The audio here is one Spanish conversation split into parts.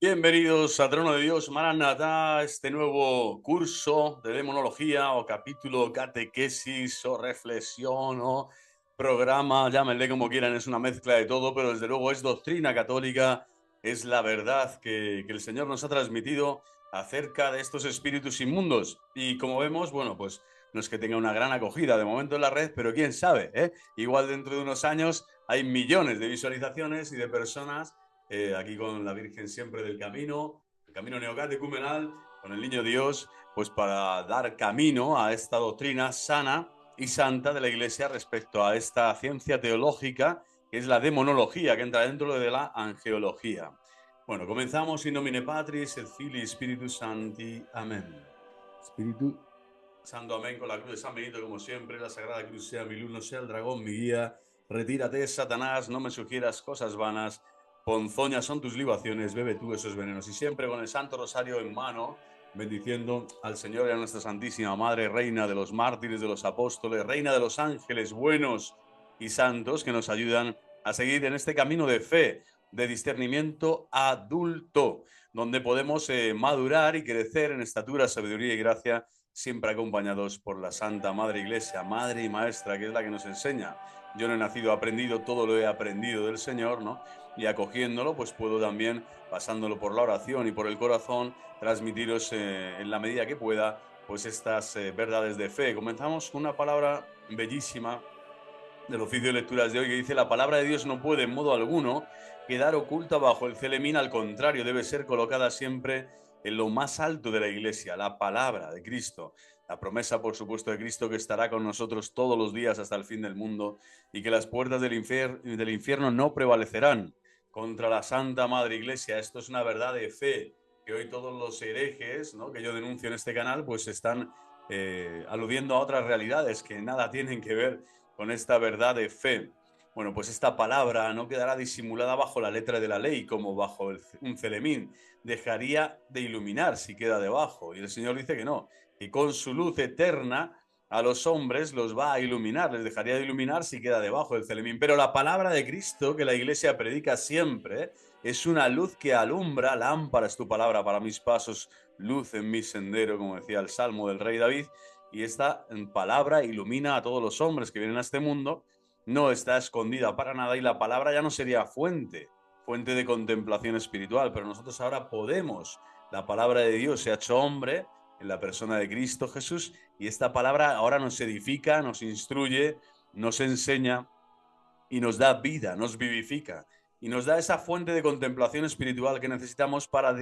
Bienvenidos a Trono de Dios, Maranatá, este nuevo curso de demonología o capítulo, catequesis o reflexión o programa, llámenle como quieran, es una mezcla de todo, pero desde luego es doctrina católica, es la verdad que el Señor nos ha transmitido acerca de estos espíritus inmundos. Y como vemos, bueno, pues no es que tenga una gran acogida de momento en la red, pero quién sabe, ¿eh? Igual dentro de unos años hay millones de visualizaciones y de personas aquí con la Virgen siempre del camino, el camino neocatecumenal, con el Niño Dios, pues para dar camino a esta doctrina sana y santa de la Iglesia respecto a esta ciencia teológica que es la demonología, que entra dentro de la angeología. Bueno, comenzamos in nomine Patris et Filii Spiritus Sancti. Amén. Espíritu Santo, amén, con la cruz de San Benito, como siempre, la Sagrada Cruz sea mi luz, no sea el dragón mi guía. Retírate, Satanás, no me sugieras cosas vanas. Ponzoñas son tus libaciones, bebe tú esos venenos. Y siempre con el Santo Rosario en mano, bendiciendo al Señor y a nuestra Santísima Madre, Reina de los mártires, de los apóstoles, Reina de los ángeles buenos y santos que nos ayudan a seguir en este camino de fe, de discernimiento adulto, donde podemos madurar y crecer en estatura, sabiduría y gracia, siempre acompañados por la Santa Madre Iglesia, Madre y Maestra, que es la que nos enseña. Yo no he nacido aprendido, todo lo he aprendido del Señor, ¿no? Y acogiéndolo, pues puedo también, pasándolo por la oración y por el corazón, transmitiros en la medida que pueda, pues estas verdades de fe. Comenzamos con una palabra bellísima del oficio de lecturas de hoy que dice: la palabra de Dios no puede en modo alguno quedar oculta bajo el celemín, al contrario, debe ser colocada siempre en lo más alto de la Iglesia, la palabra de Cristo, la promesa, por supuesto, de Cristo, que estará con nosotros todos los días hasta el fin del mundo, y que las puertas del infierno no prevalecerán contra la Santa Madre Iglesia. Esto es una verdad de fe que hoy todos los herejes, ¿no?, que yo denuncio en este canal, pues están aludiendo a otras realidades que nada tienen que ver con esta verdad de fe. Bueno, pues esta palabra no quedará disimulada bajo la letra de la ley, como bajo un celemín. Dejaría de iluminar si queda debajo. Y el Señor dice que no, que con su luz eterna a los hombres los va a iluminar, les dejaría de iluminar si queda debajo del celemín. Pero la palabra de Cristo, que la Iglesia predica siempre, es una luz que alumbra. Lámpara es tu palabra para mis pasos, luz en mi sendero, como decía el Salmo del rey David. Y esta palabra ilumina a todos los hombres que vienen a este mundo, no está escondida para nada, y la palabra ya no sería fuente de contemplación espiritual, pero nosotros ahora podemos. La palabra de Dios se ha hecho hombre en la persona de Cristo Jesús, y esta palabra ahora nos edifica, nos instruye, nos enseña y nos da vida, nos vivifica y nos da esa fuente de contemplación espiritual que necesitamos para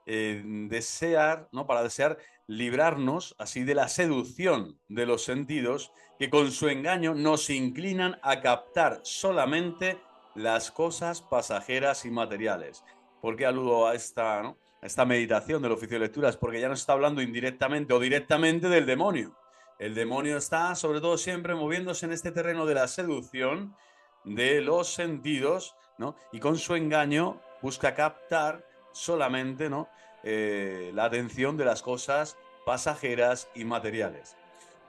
desear, ¿no? Para desear librarnos así de la seducción de los sentidos, que con su engaño nos inclinan a captar solamente las cosas pasajeras y materiales. ¿Por qué aludo a esta, ¿no?, a esta meditación del oficio de lecturas? Porque ya nos está hablando indirectamente o directamente del demonio. El demonio está, sobre todo, siempre moviéndose en este terreno de la seducción de los sentidos, ¿no? Y con su engaño busca captar solamente, ¿no?, la atención de las cosas pasajeras y materiales.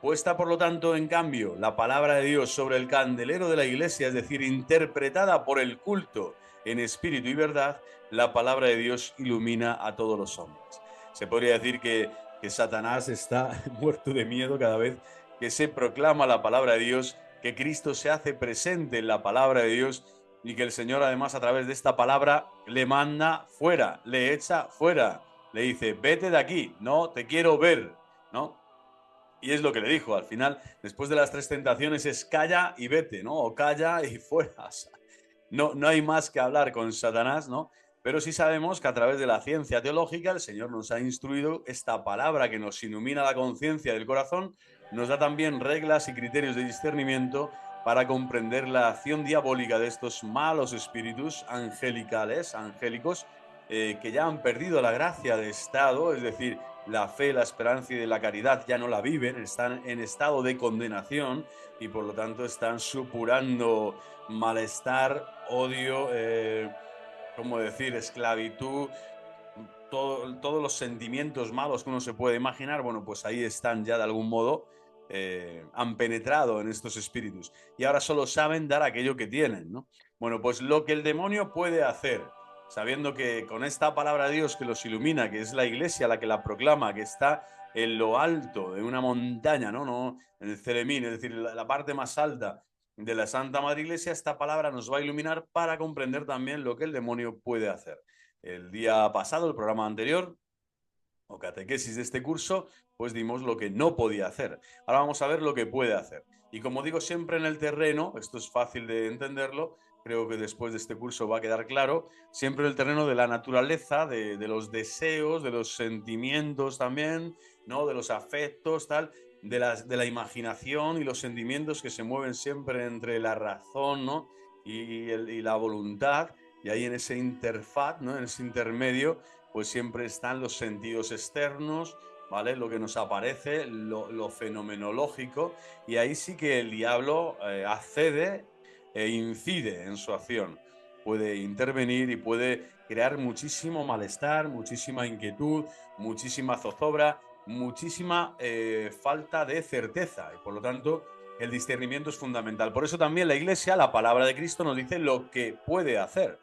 Puesta, por lo tanto, en cambio, la palabra de Dios sobre el candelero de la Iglesia, es decir, interpretada por el culto en espíritu y verdad, la palabra de Dios ilumina a todos los hombres. Se podría decir que Satanás está muerto de miedo cada vez que se proclama la palabra de Dios, que Cristo se hace presente en la palabra de Dios, y que el Señor, además, a través de esta palabra le manda fuera, le echa fuera, le dice: vete de aquí, no te quiero ver, ¿no? Y es lo que le dijo al final, después de las tres tentaciones, es calla y vete, ¿no? O calla y fuera. O sea, no hay más que hablar con Satanás, ¿no? Pero sí sabemos que a través de la ciencia teológica el Señor nos ha instruido esta palabra que nos ilumina la conciencia del corazón, nos da también reglas y criterios de discernimiento para comprender la acción diabólica de estos malos espíritus angelicales, angélicos, que ya han perdido la gracia de estado, es decir, la fe, la esperanza y la caridad ya no la viven, están en estado de condenación y por lo tanto están supurando malestar, odio, ¿cómo decir?, esclavitud, todos los sentimientos malos que uno se puede imaginar. Bueno, pues ahí están ya de algún modo, han penetrado en estos espíritus y ahora solo saben dar aquello que tienen, ¿no? Bueno, pues lo que el demonio puede hacer sabiendo que con esta palabra de Dios que los ilumina, que es la iglesia la que la proclama, que está en lo alto de una montaña, ¿no? En el Ceremín, es decir, la parte más alta de la Santa Madre Iglesia, esta palabra nos va a iluminar para comprender también lo que el demonio puede hacer. El día pasado, el programa anterior, o catequesis de este curso, pues dimos lo que no podía hacer. Ahora vamos a ver lo que puede hacer. Y como digo siempre en el terreno, esto es fácil de entenderlo, creo que después de este curso va a quedar claro, siempre en el terreno de la naturaleza, de los deseos, de los sentimientos también, ¿no? De los afectos, tal, de la imaginación y los sentimientos que se mueven siempre entre la razón, ¿no? Y la voluntad, y ahí en ese interfaz, ¿no? En ese intermedio, pues siempre están los sentidos externos, ¿vale? Lo que nos aparece, lo fenomenológico, y ahí sí que el diablo accede e incide en su acción. Puede intervenir y puede crear muchísimo malestar, muchísima inquietud, muchísima zozobra, muchísima falta de certeza, y por lo tanto el discernimiento es fundamental. Por eso también la Iglesia, la palabra de Cristo, nos dice lo que puede hacer.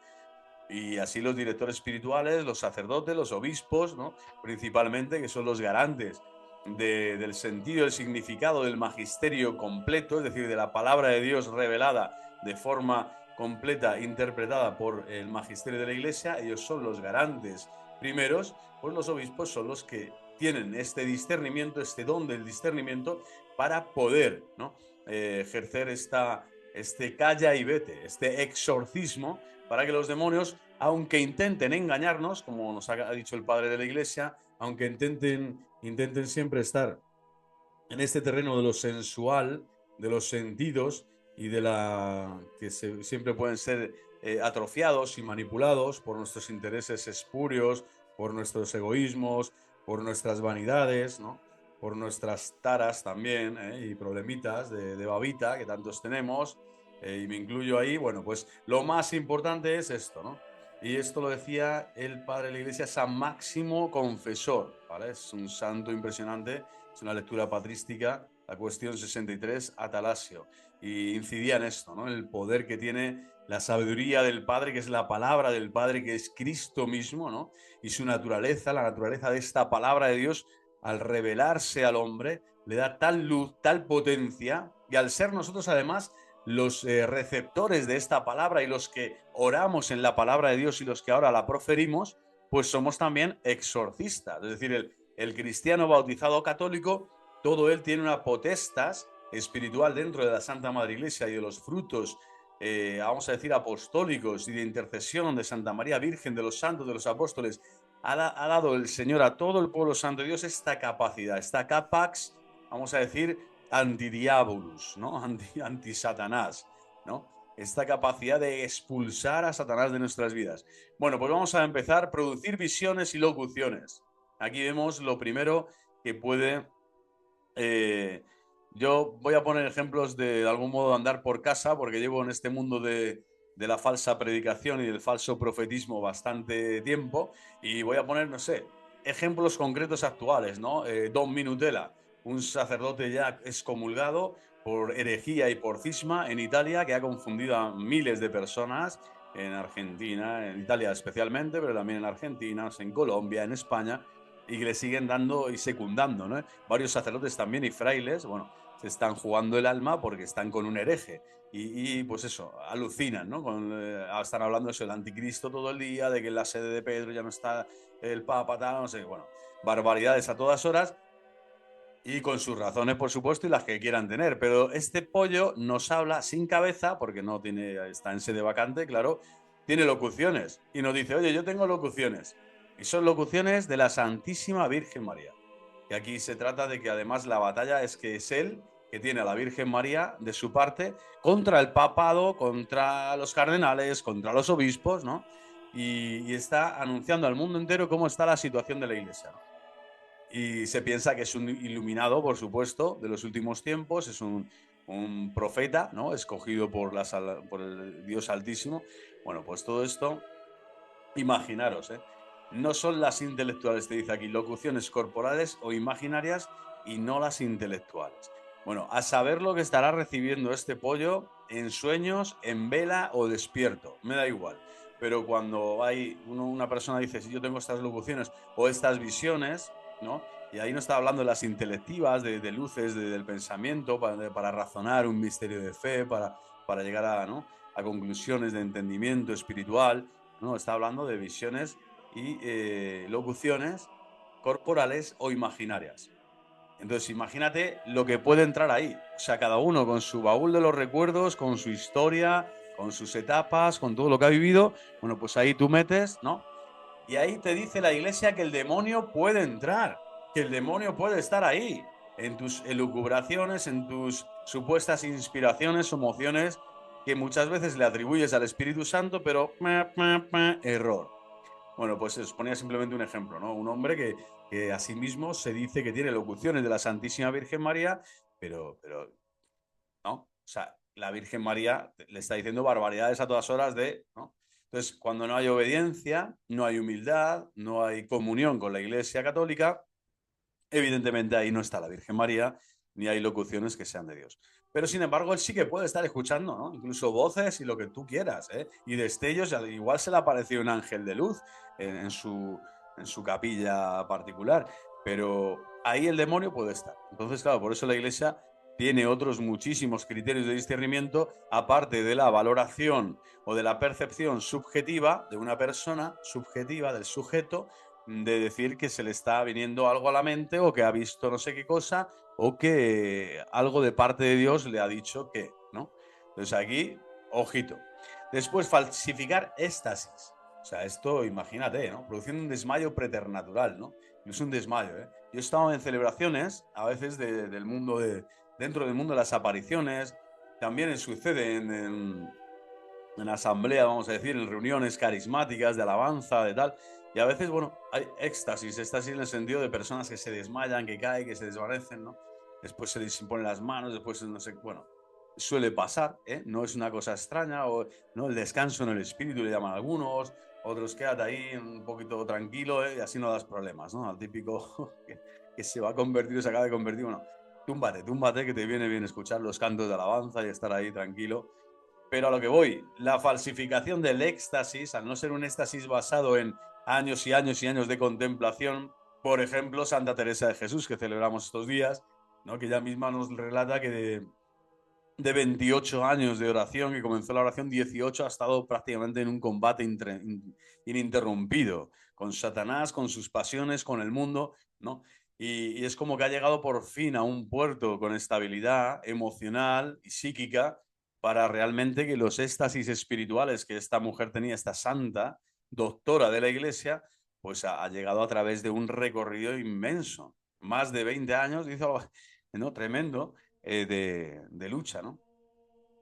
Y así los directores espirituales, los sacerdotes, los obispos, ¿no? Principalmente, que son los garantes del sentido, del significado del magisterio completo, es decir, de la palabra de Dios revelada de forma completa, interpretada por el magisterio de la Iglesia. Ellos son los garantes primeros, pues los obispos son los que tienen este discernimiento, este don del discernimiento, para poder, ¿no? Ejercer este calla y vete, este exorcismo, para que los demonios, aunque intenten engañarnos, como nos ha dicho el padre de la Iglesia, aunque intenten siempre estar en este terreno de lo sensual, de los sentidos y de la que siempre pueden ser atrofiados y manipulados por nuestros intereses espurios, por nuestros egoísmos, por nuestras vanidades, ¿no? Por nuestras taras también, y problemitas de babita que tantos tenemos, y me incluyo ahí. Bueno, pues lo más importante es esto, ¿no? Y esto lo decía el padre de la Iglesia, San Máximo Confesor, ¿vale? Es un santo impresionante, es una lectura patrística, la cuestión 63, Atalasio, y incidía en esto, ¿no? En el poder que tiene la sabiduría del Padre, que es la palabra del Padre, que es Cristo mismo, ¿no? Y su naturaleza, la naturaleza de esta palabra de Dios, al revelarse al hombre, le da tal luz, tal potencia, y al ser nosotros además los receptores de esta palabra y los que oramos en la palabra de Dios y los que ahora la proferimos, pues somos también exorcistas. Es decir, el cristiano bautizado católico, todo él tiene una potestas espiritual dentro de la Santa Madre Iglesia y de los frutos, vamos a decir, apostólicos y de intercesión de Santa María Virgen, de los santos, de los apóstoles. Ha dado el Señor a todo el pueblo santo de Dios esta capacidad, esta capax, vamos a decir, antidiabolus, ¿no? Anti-Satanás, ¿no? Esta capacidad de expulsar a Satanás de nuestras vidas. Bueno, pues vamos a empezar. Producir visiones y locuciones. Aquí vemos lo primero que puede... yo voy a poner ejemplos de algún modo de andar por casa, porque llevo en este mundo de la falsa predicación y del falso profetismo bastante tiempo, y voy a poner, no sé, ejemplos concretos actuales, ¿no? Don Minutela, un sacerdote ya excomulgado por herejía y por cisma en Italia, que ha confundido a miles de personas en Argentina, en Italia especialmente, pero también en Argentina, en Colombia, en España, y que le siguen dando y secundando, ¿no? Varios sacerdotes también y frailes, bueno, se están jugando el alma porque están con un hereje. Pues eso, alucinan, ¿no? Están hablando de eso, el anticristo todo el día, de que en la sede de Pedro ya no está el Papa, tal, no sé, bueno, barbaridades a todas horas, y con sus razones, por supuesto, y las que quieran tener. Pero este pollo nos habla sin cabeza, porque no tiene, está en sede vacante, claro, tiene locuciones. Y nos dice, oye, yo tengo locuciones. Y son locuciones de la Santísima Virgen María. Y aquí se trata de que además la batalla es que es él que tiene a la Virgen María de su parte contra el papado, contra los cardenales, contra los obispos, ¿no? Y está anunciando al mundo entero cómo está la situación de la Iglesia, ¿no? Y se piensa que es un iluminado, por supuesto, de los últimos tiempos, es un profeta, ¿no? Escogido por el Dios Altísimo. Bueno, pues todo esto, imaginaros, ¿eh? No son las intelectuales, te dice aquí, locuciones corporales o imaginarias, y no las intelectuales. Bueno, a saber lo que estará recibiendo este pollo en sueños, en vela o despierto, me da igual. pero cuando hay una persona dice, si yo tengo estas locuciones o estas visiones, ¿no? Y ahí no está hablando de las intelectivas, de luces, del pensamiento, para razonar un misterio de fe, para llegar a, ¿no? a conclusiones de entendimiento espiritual, ¿no? Está hablando de visiones y locuciones corporales o imaginarias. Entonces, imagínate lo que puede entrar ahí. O sea, cada uno con su baúl de los recuerdos, con su historia, con sus etapas, con todo lo que ha vivido. Bueno, pues ahí tú metes, ¿no? Y ahí te dice la iglesia que el demonio puede entrar, que el demonio puede estar ahí, en tus elucubraciones, en tus supuestas inspiraciones o emociones que muchas veces le atribuyes al Espíritu Santo, pero error. Bueno, pues os ponía simplemente un ejemplo, ¿no? Un hombre que a sí mismo se dice que tiene locuciones de la Santísima Virgen María, pero ¿no? O sea, la Virgen María le está diciendo barbaridades a todas horas de, ¿no? Entonces, cuando no hay obediencia, no hay humildad, no hay comunión con la Iglesia Católica, evidentemente ahí no está la Virgen María, ni hay locuciones que sean de Dios. Pero sin embargo, él sí que puede estar escuchando, ¿no? Incluso voces y lo que tú quieras, ¿eh? Y destellos, igual se le apareció un ángel de luz en su capilla particular, pero ahí el demonio puede estar. Entonces, claro, por eso la Iglesia tiene otros muchísimos criterios de discernimiento, aparte de la valoración o de la percepción subjetiva de una persona, subjetiva del sujeto, de decir que se le está viniendo algo a la mente o que ha visto no sé qué cosa o que algo de parte de Dios le ha dicho que, ¿no? Entonces aquí, ojito. Después, falsificar éxtasis. O sea, esto, imagínate, ¿no? Produciendo un desmayo preternatural, ¿no? Es un desmayo, ¿eh? Yo he estado en celebraciones, a veces del mundo dentro del mundo de las apariciones, también sucede en asamblea, vamos a decir, en reuniones carismáticas de alabanza, de tal. Y a veces, bueno, hay éxtasis en el sentido de personas que se desmayan, que caen, que se desvanecen, ¿no? Después se les imponen las manos, después no sé, bueno, suele pasar, ¿eh? No es una cosa extraña, o no, el descanso en el espíritu le llaman algunos, otros quédate ahí un poquito tranquilo, ¿eh? Y así no das problemas, ¿no? Al típico que se va a convertir o se acaba de convertir, bueno, túmbate, que te viene bien escuchar los cantos de alabanza y estar ahí tranquilo. Pero a lo que voy, la falsificación del éxtasis, al no ser un éxtasis basado en años y años y años de contemplación, por ejemplo, Santa Teresa de Jesús, que celebramos estos días, ¿no? Que ella misma nos relata que de 28 años de oración, que comenzó la oración, 18 ha estado prácticamente en un combate ininterrumpido con Satanás, con sus pasiones, con el mundo, ¿no? Y es como que ha llegado por fin a un puerto con estabilidad emocional y psíquica para realmente que los éxtasis espirituales que esta mujer tenía, esta santa doctora de la iglesia, pues ha llegado a través de un recorrido inmenso. Más de 20 años, dice algo, ¿no? Tremendo, de lucha, ¿no?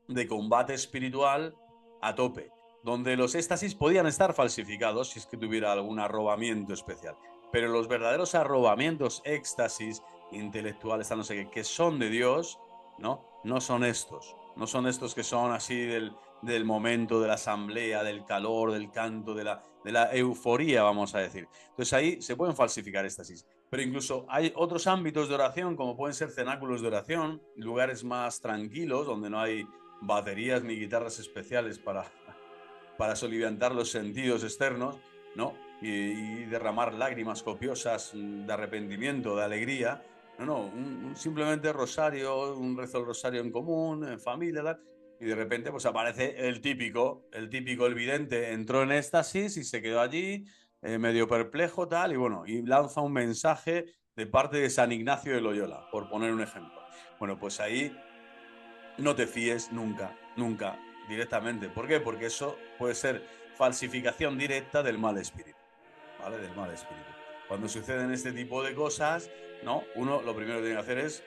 De combate espiritual a tope, donde los éxtasis podían estar falsificados si es que tuviera algún arrobamiento especial. Pero los verdaderos arrobamientos, éxtasis intelectuales, no sé qué, que son de Dios, ¿no? No son estos. No son estos que son así del momento, de la asamblea, del calor, del canto, de la euforía, vamos a decir. Entonces ahí se pueden falsificar éxtasis. Pero incluso hay otros ámbitos de oración, como pueden ser cenáculos de oración, lugares más tranquilos, donde no hay baterías ni guitarras especiales para soliviantar los sentidos externos, ¿no? Y derramar lágrimas copiosas de arrepentimiento, de alegría. No, no, simplemente rosario, un rezo del rosario en común, en familia, tal. Y de repente pues aparece el vidente entró en éxtasis y se quedó allí, medio perplejo, tal, y bueno, y lanza un mensaje de parte de San Ignacio de Loyola, por poner un ejemplo. Bueno, pues ahí no te fíes nunca, nunca, directamente. ¿Por qué? Porque eso puede ser falsificación directa del mal espíritu, ¿vale? Del mal espíritu. Cuando suceden este tipo de cosas, ¿no? Uno lo primero que tiene que hacer es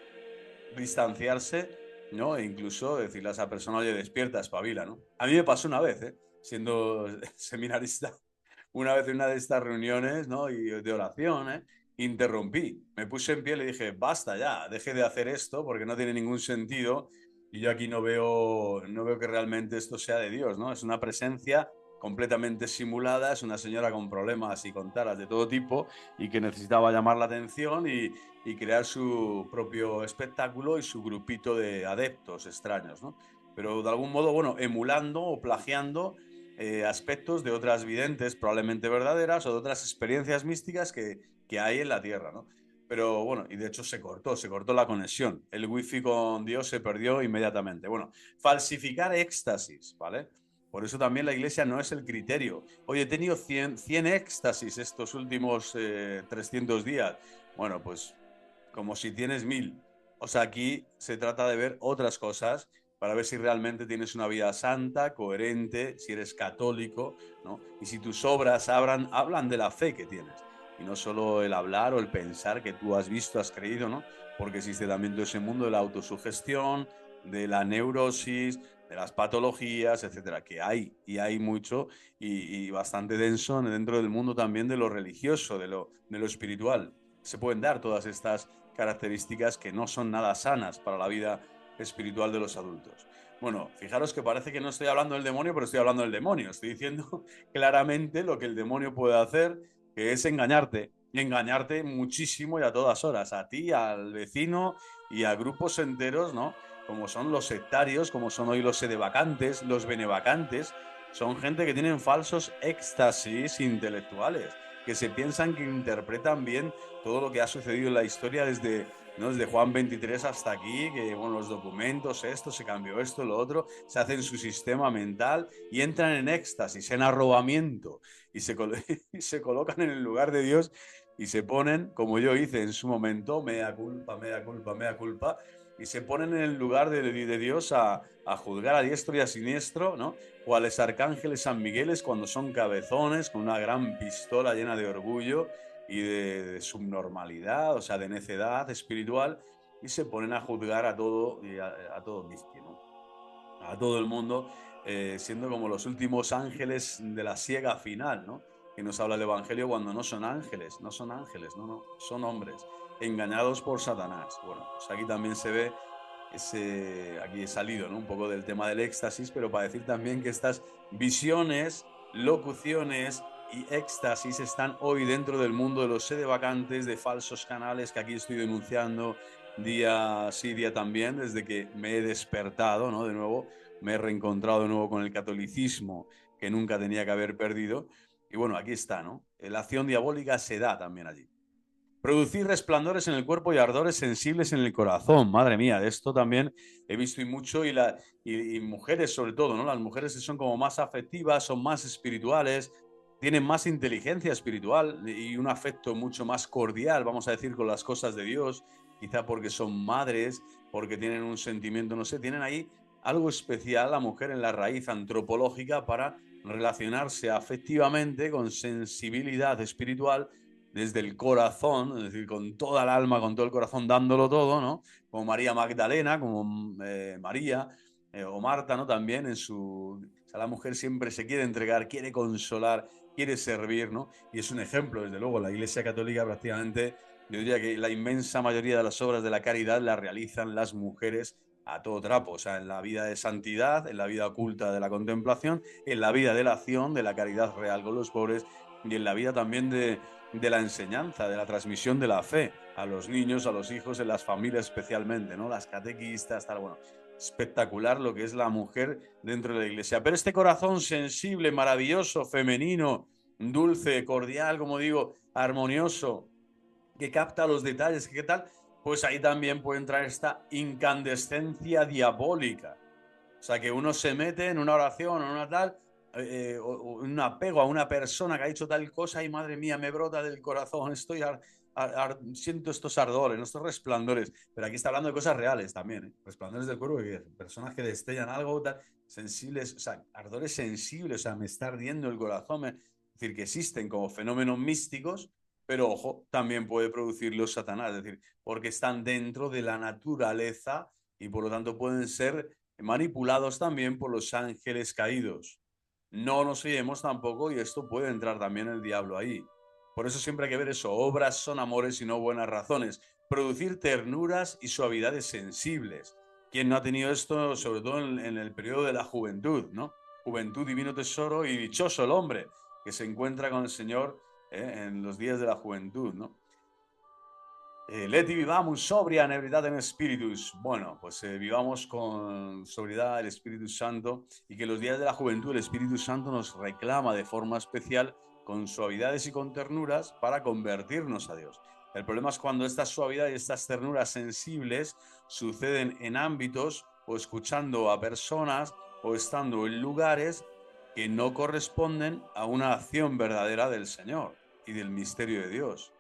distanciarse, ¿no? E incluso decirle a esa persona, oye, despierta, espabila, ¿no? A mí me pasó una vez, ¿eh? Siendo seminarista, una vez en una de estas reuniones, ¿no? Y de oración, ¿eh? Interrumpí, me puse en pie y le dije, basta ya, deje de hacer esto porque no tiene ningún sentido y yo aquí no veo que realmente esto sea de Dios, ¿no? Es una presencia completamente simulada, es una señora con problemas y con taras de todo tipo y que necesitaba llamar la atención y crear su propio espectáculo y su grupito de adeptos extraños, ¿no? Pero de algún modo, bueno, emulando o plagiando aspectos de otras videntes probablemente verdaderas o de otras experiencias místicas que hay en la Tierra, ¿no? Pero bueno, y de hecho se cortó la conexión. El wifi con Dios se perdió inmediatamente. Bueno, falsificar éxtasis, ¿vale? Por eso también la iglesia no es el criterio. Oye, he tenido 100 éxtasis estos últimos 300 días. Bueno, pues como si tienes 1000. O sea, aquí se trata de ver otras cosas para ver si realmente tienes una vida santa, coherente, si eres católico, ¿no? Y si tus obras hablan de la fe que tienes. Y no solo el hablar o el pensar que tú has visto, has creído, ¿no? Porque existe también todo ese mundo de la autosugestión, de la neurosis, de las patologías, etcétera, que hay, y hay mucho, y bastante denso dentro del mundo también de lo religioso, de lo espiritual. Se pueden dar todas estas características que no son nada sanas para la vida espiritual de los adultos. Bueno, fijaros que parece que no estoy hablando del demonio, pero estoy hablando del demonio. Estoy diciendo claramente lo que el demonio puede hacer, que es engañarte. Y engañarte muchísimo y a todas horas. A ti, al vecino y a grupos enteros, ¿no? Como son los sectarios, como son hoy los sedevacantes, los benevacantes. Son gente que tienen falsos éxtasis intelectuales, que se piensan que interpretan bien todo lo que ha sucedido en la historia desde, ¿no?, desde Juan 23 hasta aquí, que bueno, los documentos, esto, se cambió esto, lo otro, se hacen su sistema mental y entran en éxtasis, en arrobamiento, y y se colocan en el lugar de Dios y se ponen, como yo hice en su momento, mea culpa, mea culpa, mea culpa, y se ponen en el lugar de Dios a juzgar a diestro y a siniestro, ¿no? Cuales arcángeles San Migueles cuando son cabezones, con una gran pistola llena de orgullo y de subnormalidad, o sea, de necedad espiritual, y se ponen a juzgar a todo y a todo Mizki, ¿no? A todo el mundo, siendo como los últimos ángeles de la siega final, ¿no? Que nos habla el Evangelio cuando no son ángeles, no son ángeles, no, no, son hombres, engañados por Satanás. Bueno, pues aquí también se ve aquí he salido, ¿no?, un poco del tema del éxtasis, pero para decir también que estas visiones, locuciones y éxtasis están hoy dentro del mundo de los sedevacantes, de falsos canales que aquí estoy denunciando día sí, día también, desde que me he despertado, ¿no? De nuevo, me he reencontrado de nuevo con el catolicismo que nunca tenía que haber perdido. Y bueno, aquí está, ¿no? La acción diabólica se da también allí. Producir resplandores en el cuerpo y ardores sensibles en el corazón. Madre mía, de esto también he visto y mucho, y mujeres sobre todo, ¿no? Las mujeres son como más afectivas, son más espirituales, tienen más inteligencia espiritual y un afecto mucho más cordial, vamos a decir, con las cosas de Dios, quizá porque son madres, porque tienen un sentimiento, no sé, tienen ahí algo especial la mujer en la raíz antropológica para relacionarse afectivamente con sensibilidad espiritual desde el corazón, es decir, con toda el alma, con todo el corazón, dándolo todo, ¿no? Como María Magdalena, como María o Marta, ¿no? También o sea, la mujer siempre se quiere entregar, quiere consolar, quiere servir, ¿no? Y es un ejemplo, desde luego, la Iglesia Católica prácticamente, yo diría que la inmensa mayoría de las obras de la caridad las realizan las mujeres a todo trapo, o sea, en la vida de santidad, en la vida oculta de la contemplación, en la vida de la acción, de la caridad real con los pobres y en la vida también de la enseñanza, de la transmisión de la fe a los niños, a los hijos, en las familias especialmente, ¿no? Las catequistas, tal, bueno, espectacular lo que es la mujer dentro de la iglesia. Pero este corazón sensible, maravilloso, femenino, dulce, cordial, como digo, armonioso, que capta los detalles, ¿qué tal? Pues ahí también puede entrar esta incandescencia diabólica. O sea, que uno se mete en una oración o en una tal, o un apego a una persona que ha dicho tal cosa y madre mía, me brota del corazón, siento estos ardores, estos resplandores. Pero aquí está hablando de cosas reales también, ¿eh? Resplandores del cuerpo, personas que destellan algo tal, sensibles, o sea, ardores sensibles, o sea, me está ardiendo el corazón. Es decir, que existen como fenómenos místicos, pero ojo, también puede producirlos Satanás, es decir, porque están dentro de la naturaleza y por lo tanto pueden ser manipulados también por los ángeles caídos. No nos fiemos tampoco y esto puede entrar también el diablo ahí. Por eso siempre hay que ver eso, obras son amores y no buenas razones. Producir ternuras y suavidades sensibles. ¿Quién no ha tenido esto, sobre todo en el periodo de la juventud, ¿no? Juventud, divino tesoro y dichoso el hombre que se encuentra con el Señor en los días de la juventud, ¿no? Leti vivamus sobria en ebritate spiritus. Bueno, pues vivamos con sobriedad el Espíritu Santo y que los días de la juventud el Espíritu Santo nos reclama de forma especial con suavidades y con ternuras para convertirnos a Dios. El problema es cuando estas suavidades y estas ternuras sensibles suceden en ámbitos o escuchando a personas o estando en lugares que no corresponden a una acción verdadera del Señor y del misterio de Dios.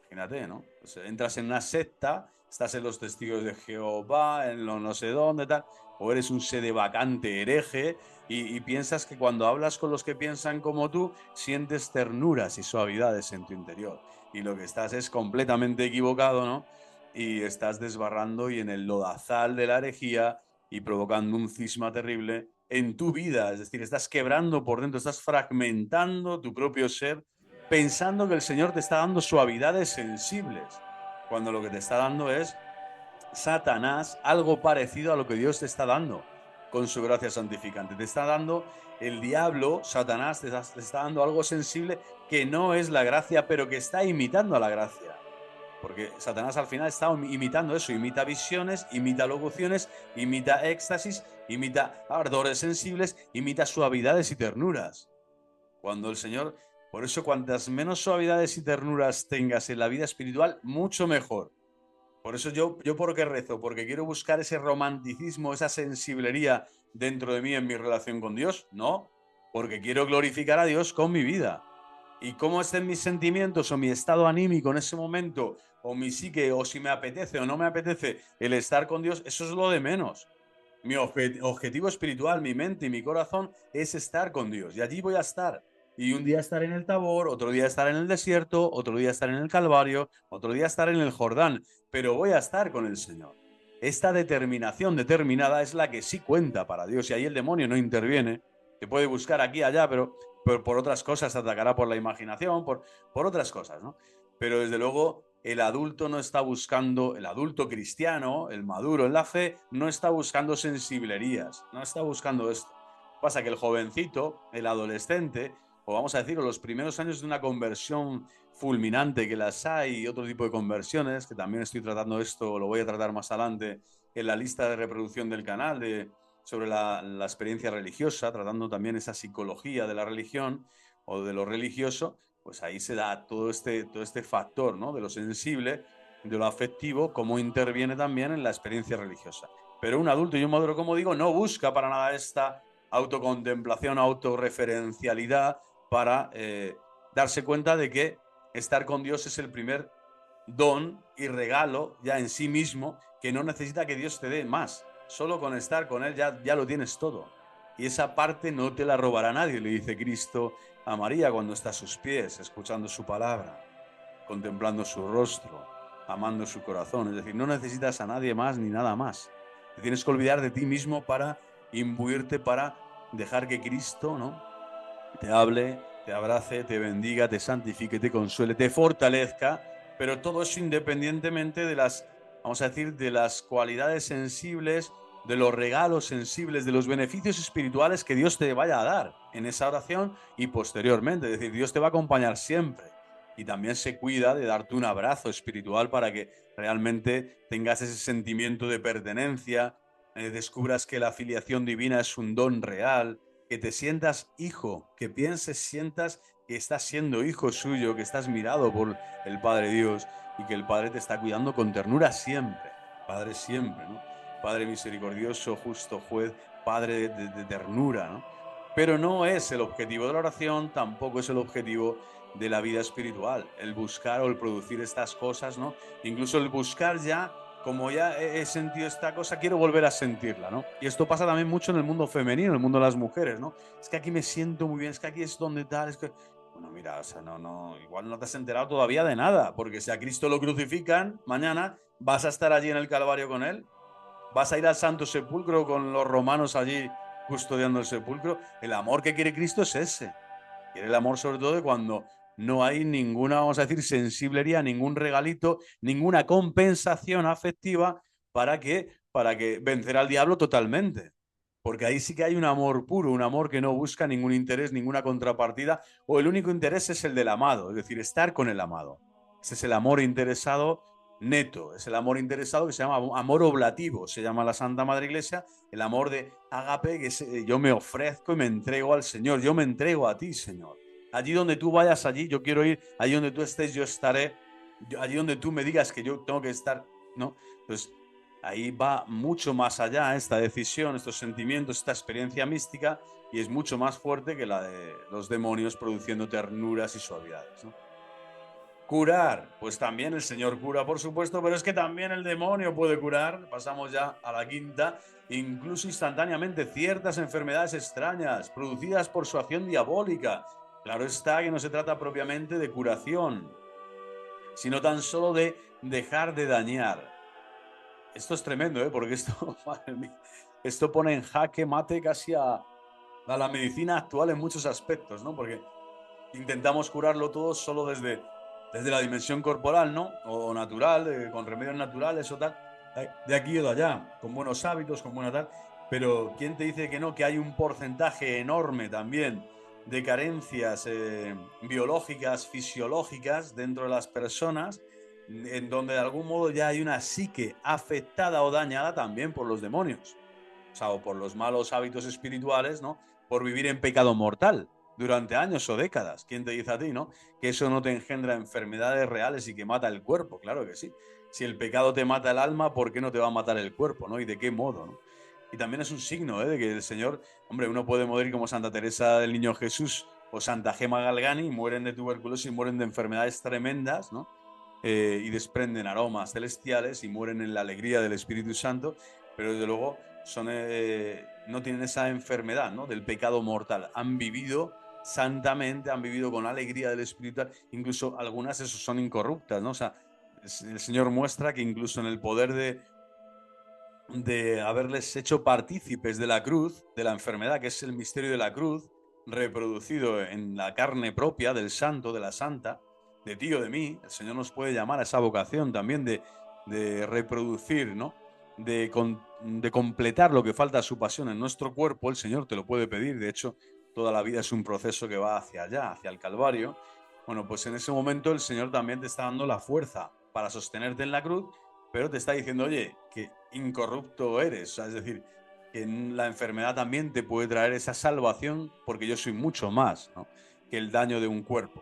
Imagínate, ¿no? Pues entras en una secta, estás en los testigos de Jehová, en lo no sé dónde, tal, o eres un sedevacante hereje y piensas que cuando hablas con los que piensan como tú, sientes ternuras y suavidades en tu interior. Y lo que estás es completamente equivocado, ¿no? Y estás desbarrando y en el lodazal de la herejía y provocando un cisma terrible en tu vida. Es decir, estás quebrando por dentro, estás fragmentando tu propio ser pensando que el Señor te está dando suavidades sensibles, cuando lo que te está dando es Satanás, algo parecido a lo que Dios te está dando con su gracia santificante. Te está dando el diablo, Satanás, te está dando algo sensible que no es la gracia, pero que está imitando a la gracia. Porque Satanás al final está imitando eso, imita visiones, imita locuciones, imita éxtasis, imita ardores sensibles, imita suavidades y ternuras. Cuando el Señor, por eso cuantas menos suavidades y ternuras tengas en la vida espiritual, mucho mejor. Por eso yo por qué rezo, porque quiero buscar ese romanticismo, esa sensiblería dentro de mí en mi relación con Dios, no, porque quiero glorificar a Dios con mi vida. Y cómo estén mis sentimientos o mi estado anímico en ese momento, o mi psique, o si me apetece o no me apetece el estar con Dios, eso es lo de menos. Mi objetivo espiritual, mi mente y mi corazón es estar con Dios. Y allí voy a estar. Y un día estar en el Tabor, otro día estar en el desierto, otro día estar en el Calvario, otro día estar en el Jordán. Pero voy a estar con el Señor. Esta determinación determinada es la que sí cuenta para Dios. Y ahí el demonio no interviene. Te puede buscar aquí y allá, pero por otras cosas te atacará por la imaginación, por otras cosas, ¿no? Pero desde luego el adulto no está buscando, el adulto cristiano, el maduro en la fe, no está buscando sensiblerías, no está buscando esto. Pasa que el jovencito, el adolescente, o vamos a decir, los primeros años de una conversión fulminante, que las hay, y otro tipo de conversiones, que también estoy tratando esto, lo voy a tratar más adelante en la lista de reproducción del canal sobre la experiencia religiosa, tratando también esa psicología de la religión o de lo religioso, pues ahí se da todo este factor, ¿no? De lo sensible, de lo afectivo, cómo interviene también en la experiencia religiosa. Pero un adulto y un maduro, como digo, no busca para nada esta autocontemplación, autorreferencialidad para darse cuenta de que estar con Dios es el primer don y regalo ya en sí mismo, que no necesita que Dios te dé más. Solo con estar con Él ya lo tienes todo. Y esa parte no te la robará nadie, le dice Cristo a María cuando está a sus pies, escuchando su palabra, contemplando su rostro, amando su corazón. Es decir, no necesitas a nadie más ni nada más. Te tienes que olvidar de ti mismo para imbuirte, para dejar que Cristo, ¿no?, te hable, te abrace, te bendiga, te santifique, te consuele, te fortalezca, pero todo eso independientemente de las, vamos a decir, de las cualidades sensibles, de los regalos sensibles, de los beneficios espirituales que Dios te vaya a dar en esa oración y posteriormente. Es decir, Dios te va a acompañar siempre y también se cuida de darte un abrazo espiritual para que realmente tengas ese sentimiento de pertenencia, descubras que la filiación divina es un don real, que te sientas hijo, que pienses, sientas que estás siendo hijo suyo, que estás mirado por el Padre Dios y que el Padre te está cuidando con ternura siempre. Padre siempre, ¿no? Padre misericordioso, justo juez, Padre de ternura, ¿no? Pero no es el objetivo de la oración, tampoco es el objetivo de la vida espiritual, el buscar o el producir estas cosas, ¿no? Incluso el buscar ya, como ya he sentido esta cosa, quiero volver a sentirla, ¿no? Y esto pasa también mucho en el mundo femenino, en el mundo de las mujeres, ¿no? Es que aquí me siento muy bien, es que aquí es donde tal, es que... Bueno, mira, o sea, igual no te has enterado todavía de nada, porque si a Cristo lo crucifican, mañana vas a estar allí en el Calvario con Él, vas a ir al Santo Sepulcro con los romanos allí custodiando el sepulcro. El amor que quiere Cristo es ese. Quiere el amor sobre todo de cuando no hay ninguna, vamos a decir, sensiblería, ningún regalito, ninguna compensación afectiva para que vencer al diablo totalmente. Porque ahí sí que hay un amor puro, un amor que no busca ningún interés, ninguna contrapartida, o el único interés es el del amado, es decir, estar con el amado. Ese es el amor interesado, neto, es el amor interesado que se llama amor oblativo, se llama la Santa Madre Iglesia, el amor de ágape, que es, yo me ofrezco y me entrego al Señor, yo me entrego a ti, Señor. Allí donde tú vayas, allí yo quiero ir, allí donde tú estés, yo estaré, allí donde tú me digas que yo tengo que estar, ¿no? Entonces, ahí va mucho más allá esta decisión, estos sentimientos, esta experiencia mística, y es mucho más fuerte que la de los demonios produciendo ternuras y suavidades, ¿no? Curar, pues también el Señor cura, por supuesto, pero es que también el demonio puede curar. Pasamos ya a la quinta, incluso instantáneamente, ciertas enfermedades extrañas producidas por su acción diabólica. Claro está que no se trata propiamente de curación, sino tan solo de dejar de dañar. Esto es tremendo, ¿eh? Porque esto, madre mía, esto pone en jaque mate casi a la medicina actual en muchos aspectos, ¿no? Porque intentamos curarlo todo solo desde la dimensión corporal, ¿no? O natural, con remedios naturales o tal, de aquí o de allá, con buenos hábitos, con buena tal. Pero ¿quién te dice que no? Que hay un porcentaje enorme también de carencias biológicas, fisiológicas dentro de las personas, en donde de algún modo ya hay una psique afectada o dañada también por los demonios, o sea, o por los malos hábitos espirituales, ¿no? Por vivir en pecado mortal durante años o décadas. ¿Quién te dice a ti, no? Que eso no te engendra enfermedades reales y que mata el cuerpo. Claro que sí. Si el pecado te mata el alma, ¿por qué no te va a matar el cuerpo, no? ¿Y de qué modo, no? Y también es un signo, ¿eh? De que el Señor, hombre, uno puede morir como Santa Teresa del Niño Jesús o Santa Gema Galgani, mueren de tuberculosis, mueren de enfermedades tremendas, ¿no? Y desprenden aromas celestiales y mueren en la alegría del Espíritu Santo, pero desde luego no tienen esa enfermedad, ¿no? Del pecado mortal. Han vivido santamente, han vivido con alegría del Espíritu, incluso algunas eso son incorruptas, ¿no? O sea, el Señor muestra que incluso en el poder de haberles hecho partícipes de la cruz, de la enfermedad, que es el misterio de la cruz, reproducido en la carne propia del santo, de la santa, de ti o de mí, el Señor nos puede llamar a esa vocación también de reproducir, ¿no? De completar lo que falta a su pasión en nuestro cuerpo, el Señor te lo puede pedir. De hecho, toda la vida es un proceso que va hacia allá, hacia el Calvario. Bueno, pues en ese momento el Señor también te está dando la fuerza para sostenerte en la cruz, pero te está diciendo, oye, que incorrupto eres. O sea, es decir, que la enfermedad también te puede traer esa salvación, porque yo soy mucho más, ¿no? Que el daño de un cuerpo.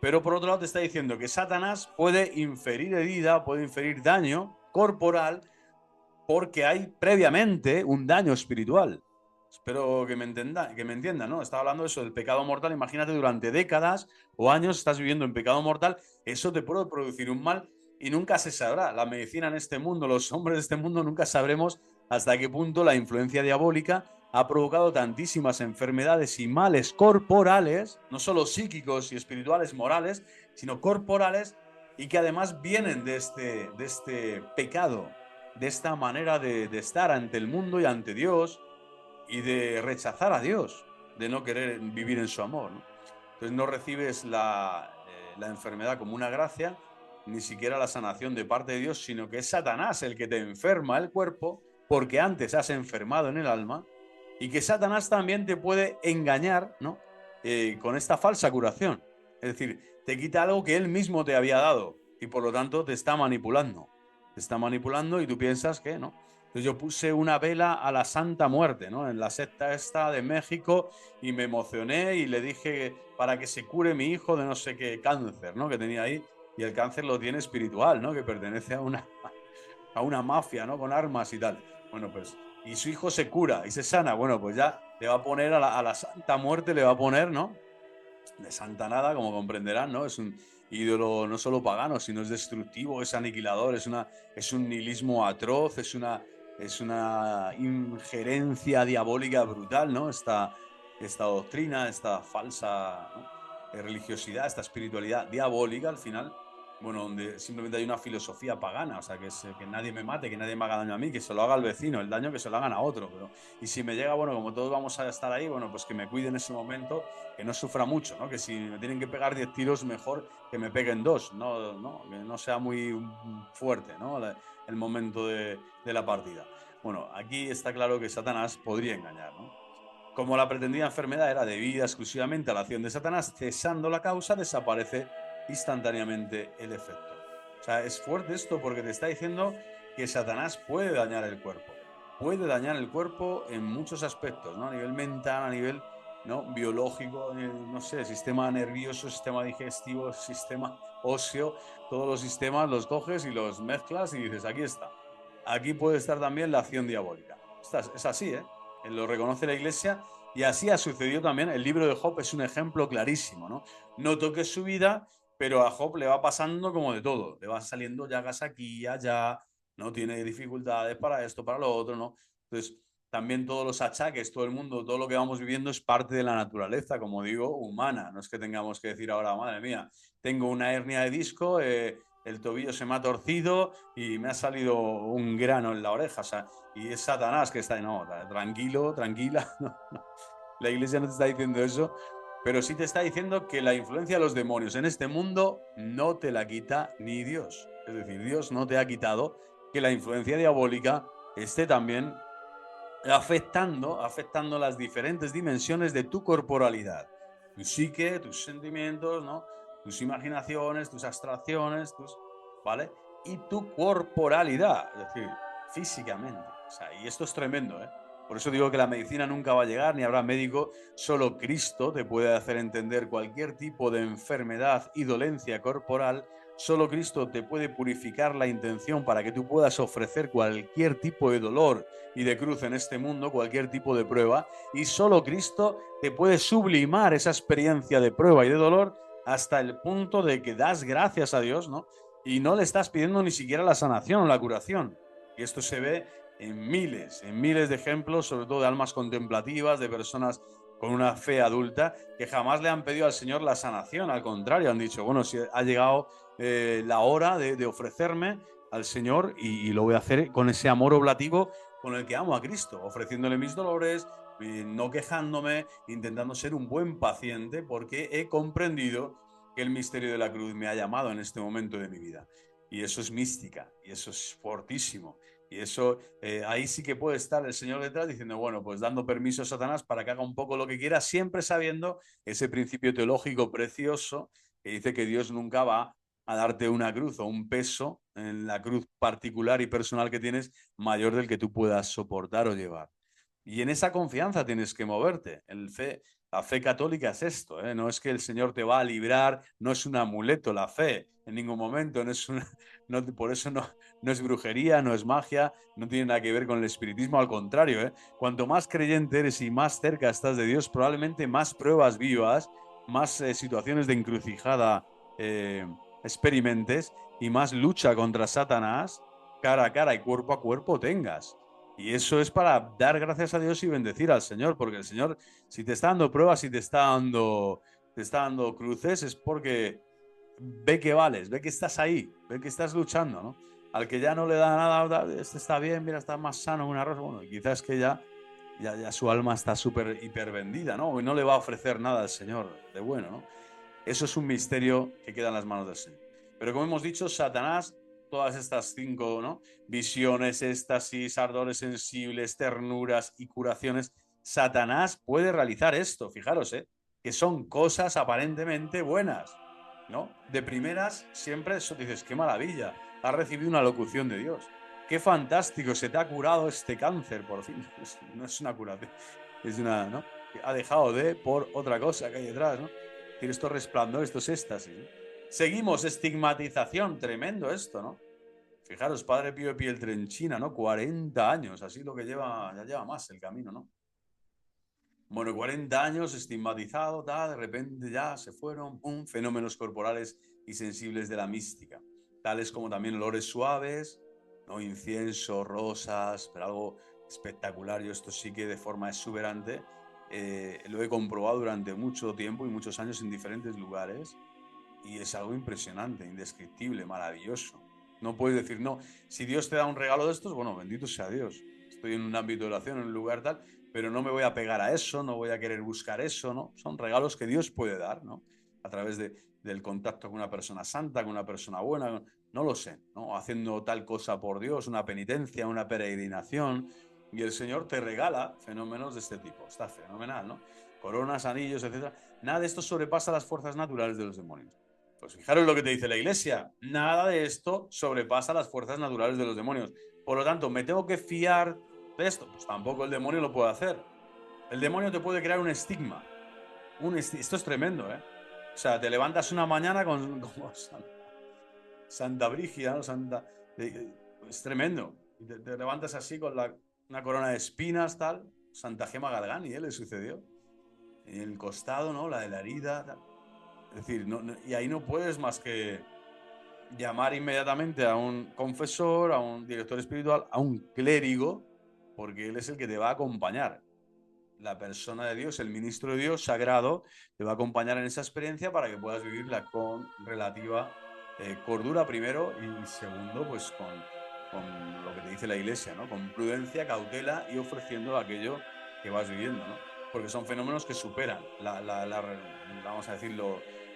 Pero por otro lado te está diciendo que Satanás puede inferir herida, puede inferir daño corporal, porque hay previamente un daño espiritual. Espero que me entiendan, ¿no? Estaba hablando de eso, del pecado mortal. Imagínate, durante décadas o años estás viviendo en pecado mortal, eso te puede producir un mal y nunca se sabrá. La medicina en este mundo, los hombres de este mundo, nunca sabremos hasta qué punto la influencia diabólica ha provocado tantísimas enfermedades y males corporales, no solo psíquicos y espirituales, morales, sino corporales, y que además vienen de este pecado, de esta manera de estar ante el mundo y ante Dios, y de rechazar a Dios, de no querer vivir en su amor, ¿no? Entonces no recibes la enfermedad como una gracia, ni siquiera la sanación de parte de Dios, sino que es Satanás el que te enferma el cuerpo, porque antes has enfermado en el alma, y que Satanás también te puede engañar, ¿no? Con esta falsa curación. Es decir, te quita algo que él mismo te había dado, y por lo tanto te está manipulando. Te está manipulando y tú piensas que, ¿no? Entonces yo puse una vela a la Santa Muerte, ¿no? En la secta esta de México, y me emocioné y le dije para que se cure mi hijo de no sé qué cáncer, ¿no? Que tenía ahí, y el cáncer lo tiene espiritual, ¿no? Que pertenece a una mafia, ¿no? Con armas y tal. Bueno, pues, y su hijo se cura y se sana, bueno, pues ya le va a poner a la Santa Muerte, le va a poner, ¿no? De santa nada, como comprenderán, ¿no? Es un ídolo no solo pagano, sino es destructivo, es aniquilador, es un nihilismo atroz, es una injerencia diabólica brutal, ¿no? Esta doctrina, esta falsa, ¿no? Religiosidad, esta espiritualidad diabólica, al final, bueno, donde simplemente hay una filosofía pagana, o sea, que es que nadie me mate, que nadie me haga daño a mí, que se lo haga al vecino, el daño que se lo hagan a otro, pero y si me llega, bueno, como todos vamos a estar ahí, bueno, pues que me cuide en ese momento, que no sufra mucho, ¿no? Que si me tienen que pegar 10 tiros, mejor que me peguen 2, que no sea muy fuerte, ¿no? El momento de la partida. Bueno, aquí está claro que Satanás podría engañar, ¿no? Como la pretendida enfermedad era debida exclusivamente a la acción de Satanás, cesando la causa, desaparece instantáneamente el efecto. O sea, es fuerte esto porque te está diciendo que Satanás puede dañar el cuerpo. Puede dañar el cuerpo en muchos aspectos, ¿no? A nivel mental, a nivel, ¿no?, biológico, no sé, sistema nervioso, sistema digestivo, sistema óseo, todos los sistemas los coges y los mezclas y dices, aquí está. Aquí puede estar también la acción diabólica. Es así, ¿eh? Lo reconoce la Iglesia y así ha sucedido también. El libro de Job es un ejemplo clarísimo, ¿no? No toques su vida, pero a Job le va pasando como de todo. Le van saliendo llagas aquí y allá, no tiene dificultades para esto, para lo otro, ¿no? Entonces, también todos los achaques, todo el mundo, todo lo que vamos viviendo es parte de la naturaleza, como digo, humana. No es que tengamos que decir ahora, madre mía, tengo una hernia de disco, el tobillo se me ha torcido y me ha salido un grano en la oreja. O sea, y es Satanás que está ahí, no, tranquilo, tranquila. No, no. La Iglesia no te está diciendo eso, pero sí te está diciendo que la influencia de los demonios en este mundo no te la quita ni Dios. Es decir, Dios no te ha quitado que la influencia diabólica esté también afectando las diferentes dimensiones de tu corporalidad. Tu psique, tus sentimientos, ¿no? Tus imaginaciones, tus abstracciones, ¿vale? Y tu corporalidad, es decir, físicamente. O sea, y esto es tremendo, ¿eh? Por eso digo que la medicina nunca va a llegar, ni habrá médico, solo Cristo te puede hacer entender cualquier tipo de enfermedad y dolencia corporal. Solo Cristo te puede purificar la intención para que tú puedas ofrecer cualquier tipo de dolor y de cruz en este mundo, cualquier tipo de prueba, y solo Cristo te puede sublimar esa experiencia de prueba y de dolor hasta el punto de que das gracias a Dios, ¿no? Y no le estás pidiendo ni siquiera la sanación o la curación. Y esto se ve en miles de ejemplos, sobre todo de almas contemplativas, de personas con una fe adulta, que jamás le han pedido al Señor la sanación. Al contrario, han dicho, bueno, si ha llegado la hora de ofrecerme al Señor y lo voy a hacer con ese amor oblativo con el que amo a Cristo, ofreciéndole mis dolores, no quejándome, intentando ser un buen paciente, porque he comprendido que el misterio de la cruz me ha llamado en este momento de mi vida. Y eso es mística, y eso es fortísimo. Y eso, ahí sí que puede estar el Señor detrás diciendo, bueno, pues dando permiso a Satanás para que haga un poco lo que quiera, siempre sabiendo ese principio teológico precioso que dice que Dios nunca va a darte una cruz o un peso en la cruz particular y personal que tienes mayor del que tú puedas soportar o llevar. Y en esa confianza tienes que moverte. La fe católica es esto, ¿eh? No es que el Señor te va a librar, no es un amuleto la fe, en ningún momento, no es una, no, por eso no es brujería, no es magia, no tiene nada que ver con el espiritismo, al contrario, ¿eh? Cuanto más creyente eres y más cerca estás de Dios, probablemente más pruebas vivas, más situaciones de encrucijada experimentes y más lucha contra Satanás cara a cara y cuerpo a cuerpo tengas. Y eso es para dar gracias a Dios y bendecir al Señor, porque el Señor, si te está dando pruebas, si te está dando cruces, es porque ve que vales, ve que estás ahí, ve que estás luchando, ¿no? Al que ya no le da nada, este está bien, mira, está más sano en una rosa, bueno, quizás que ya su alma está súper hiper vendida, ¿no? Y no le va a ofrecer nada al Señor de bueno, ¿no? Eso es un misterio que queda en las manos del Señor. Pero como hemos dicho, Satanás, todas estas 5, ¿no?, visiones, éxtasis, ardores sensibles, ternuras y curaciones, Satanás puede realizar esto, fijaros, que son cosas aparentemente buenas, ¿no? De primeras, siempre eso dices, qué maravilla, has recibido una locución de Dios. Qué fantástico, se te ha curado este cáncer, por fin. No es una curación, es una, ¿no? Ha dejado de por otra cosa que hay detrás, ¿no? Tiene estos resplandores, estos éxtasis, ¿no? Seguimos, estigmatización, tremendo esto, ¿no? Fijaros, Padre Pío de Pieltrenchina, ¿no? 40 años, así lo que lleva, ya lleva más el camino, ¿no? Bueno, 40 años estigmatizado, tal, de repente ya se fueron, ¡pum!, fenómenos corporales y sensibles de la mística, tales como también olores suaves, ¿no?, incienso, rosas, pero algo espectacular. Yo esto sí que de forma exuberante lo he comprobado durante mucho tiempo y muchos años en diferentes lugares y es algo impresionante, indescriptible, maravilloso. No puedes decir, no, si Dios te da un regalo de estos, bueno, bendito sea Dios. Estoy en un ámbito de oración, en un lugar tal, pero no me voy a pegar a eso, no voy a querer buscar eso, ¿no? Son regalos que Dios puede dar, ¿no? A través del contacto con una persona santa, con una persona buena, no lo sé, ¿no? Haciendo tal cosa por Dios, una penitencia, una peregrinación, y el Señor te regala fenómenos de este tipo. Está fenomenal, ¿no? Coronas, anillos, etcétera. Nada de esto sobrepasa las fuerzas naturales de los demonios. Pues fijaros lo que te dice la Iglesia. Nada de esto sobrepasa las fuerzas naturales de los demonios. Por lo tanto, ¿me tengo que fiar de esto? Pues tampoco el demonio lo puede hacer. El demonio te puede crear un estigma. Esto es tremendo, ¿eh? O sea, te levantas una mañana como Santa Brígida, ¿no? Es tremendo. Te levantas así con una corona de espinas, tal. Santa Gema Galgani, ¿eh? Le sucedió. En el costado, ¿no? La de la herida, tal. Es decir, y ahí no puedes más que llamar inmediatamente a un confesor, a un director espiritual, a un clérigo, porque él es el que te va a acompañar. La persona de Dios, el ministro de Dios sagrado, te va a acompañar en esa experiencia para que puedas vivirla con relativa cordura primero y segundo, pues con lo que te dice la Iglesia, ¿no? Con prudencia, cautela y ofreciendo aquello que vas viviendo, ¿no? Porque son fenómenos que superan vamos a decir,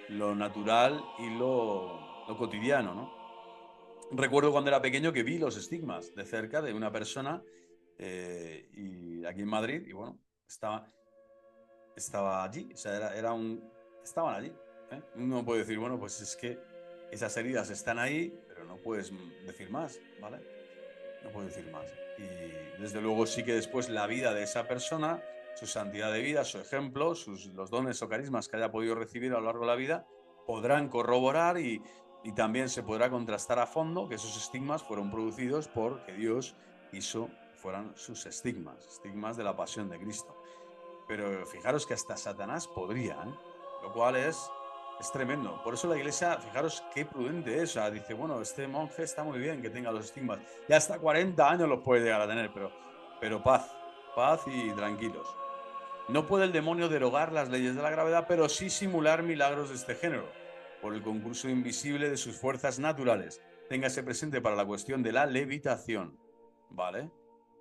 lo natural y lo cotidiano, ¿no? Recuerdo cuando era pequeño que vi los estigmas de cerca de una persona y aquí en Madrid, y bueno, estaba allí, o sea, estaban allí. ¿Eh? Uno puede decir, bueno, pues es que esas heridas están ahí, pero no puedes decir más, ¿vale? No puedes decir más. Y desde luego sí que después la vida de esa persona, su santidad de vida, su ejemplo, los dones o carismas que haya podido recibir a lo largo de la vida, podrán corroborar y también se podrá contrastar a fondo que esos estigmas fueron producidos porque Dios quiso que fueran sus estigmas de la pasión de Cristo. Pero fijaros que hasta Satanás podría, ¿eh? Lo cual es tremendo. Por eso la Iglesia, fijaros qué prudente es. O sea, dice, bueno, este monje está muy bien que tenga los estigmas. Ya hasta 40 años los puede llegar a tener, pero paz y tranquilos. No puede el demonio derogar las leyes de la gravedad, pero sí simular milagros de este género, por el concurso invisible de sus fuerzas naturales. Téngase presente para la cuestión de la levitación, ¿vale?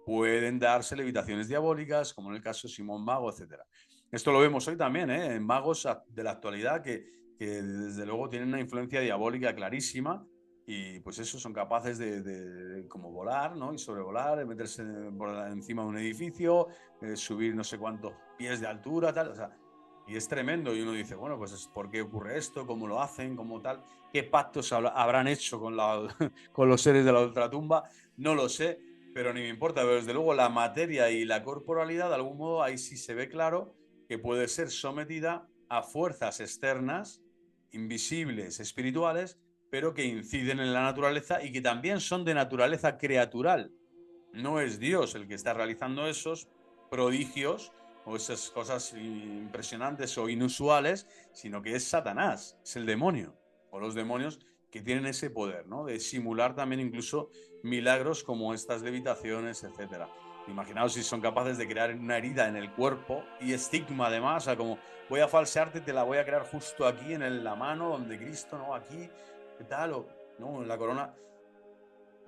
Pueden darse levitaciones diabólicas, como en el caso de Simón Mago, etc. Esto lo vemos hoy también, ¿eh? En magos de la actualidad que desde luego tienen una influencia diabólica clarísima y pues eso, son capaces de como volar, ¿no? Y sobrevolar, meterse por encima de un edificio, subir no sé cuántos pies de altura, tal, o sea, y es tremendo. Y uno dice, bueno, pues ¿por qué ocurre esto? ¿Cómo lo hacen? ¿Cómo tal? ¿Qué pactos habrán hecho con los seres de la ultratumba? No lo sé, pero ni me importa. Pero desde luego la materia y la corporalidad, de algún modo, ahí sí se ve claro que puede ser sometida a fuerzas externas, invisibles, espirituales, pero que inciden en la naturaleza y que también son de naturaleza creatural. No es Dios el que está realizando esos prodigios o esas cosas impresionantes o inusuales, sino que es Satanás, es el demonio, o los demonios que tienen ese poder, ¿no? De simular también incluso milagros como estas levitaciones, etcétera. Imaginaos si son capaces de crear una herida en el cuerpo y estigma además, o sea, como voy a falsearte, te la voy a crear justo aquí en la mano donde Cristo, ¿no? Aquí, ¿qué tal? O, ¿no? En la corona.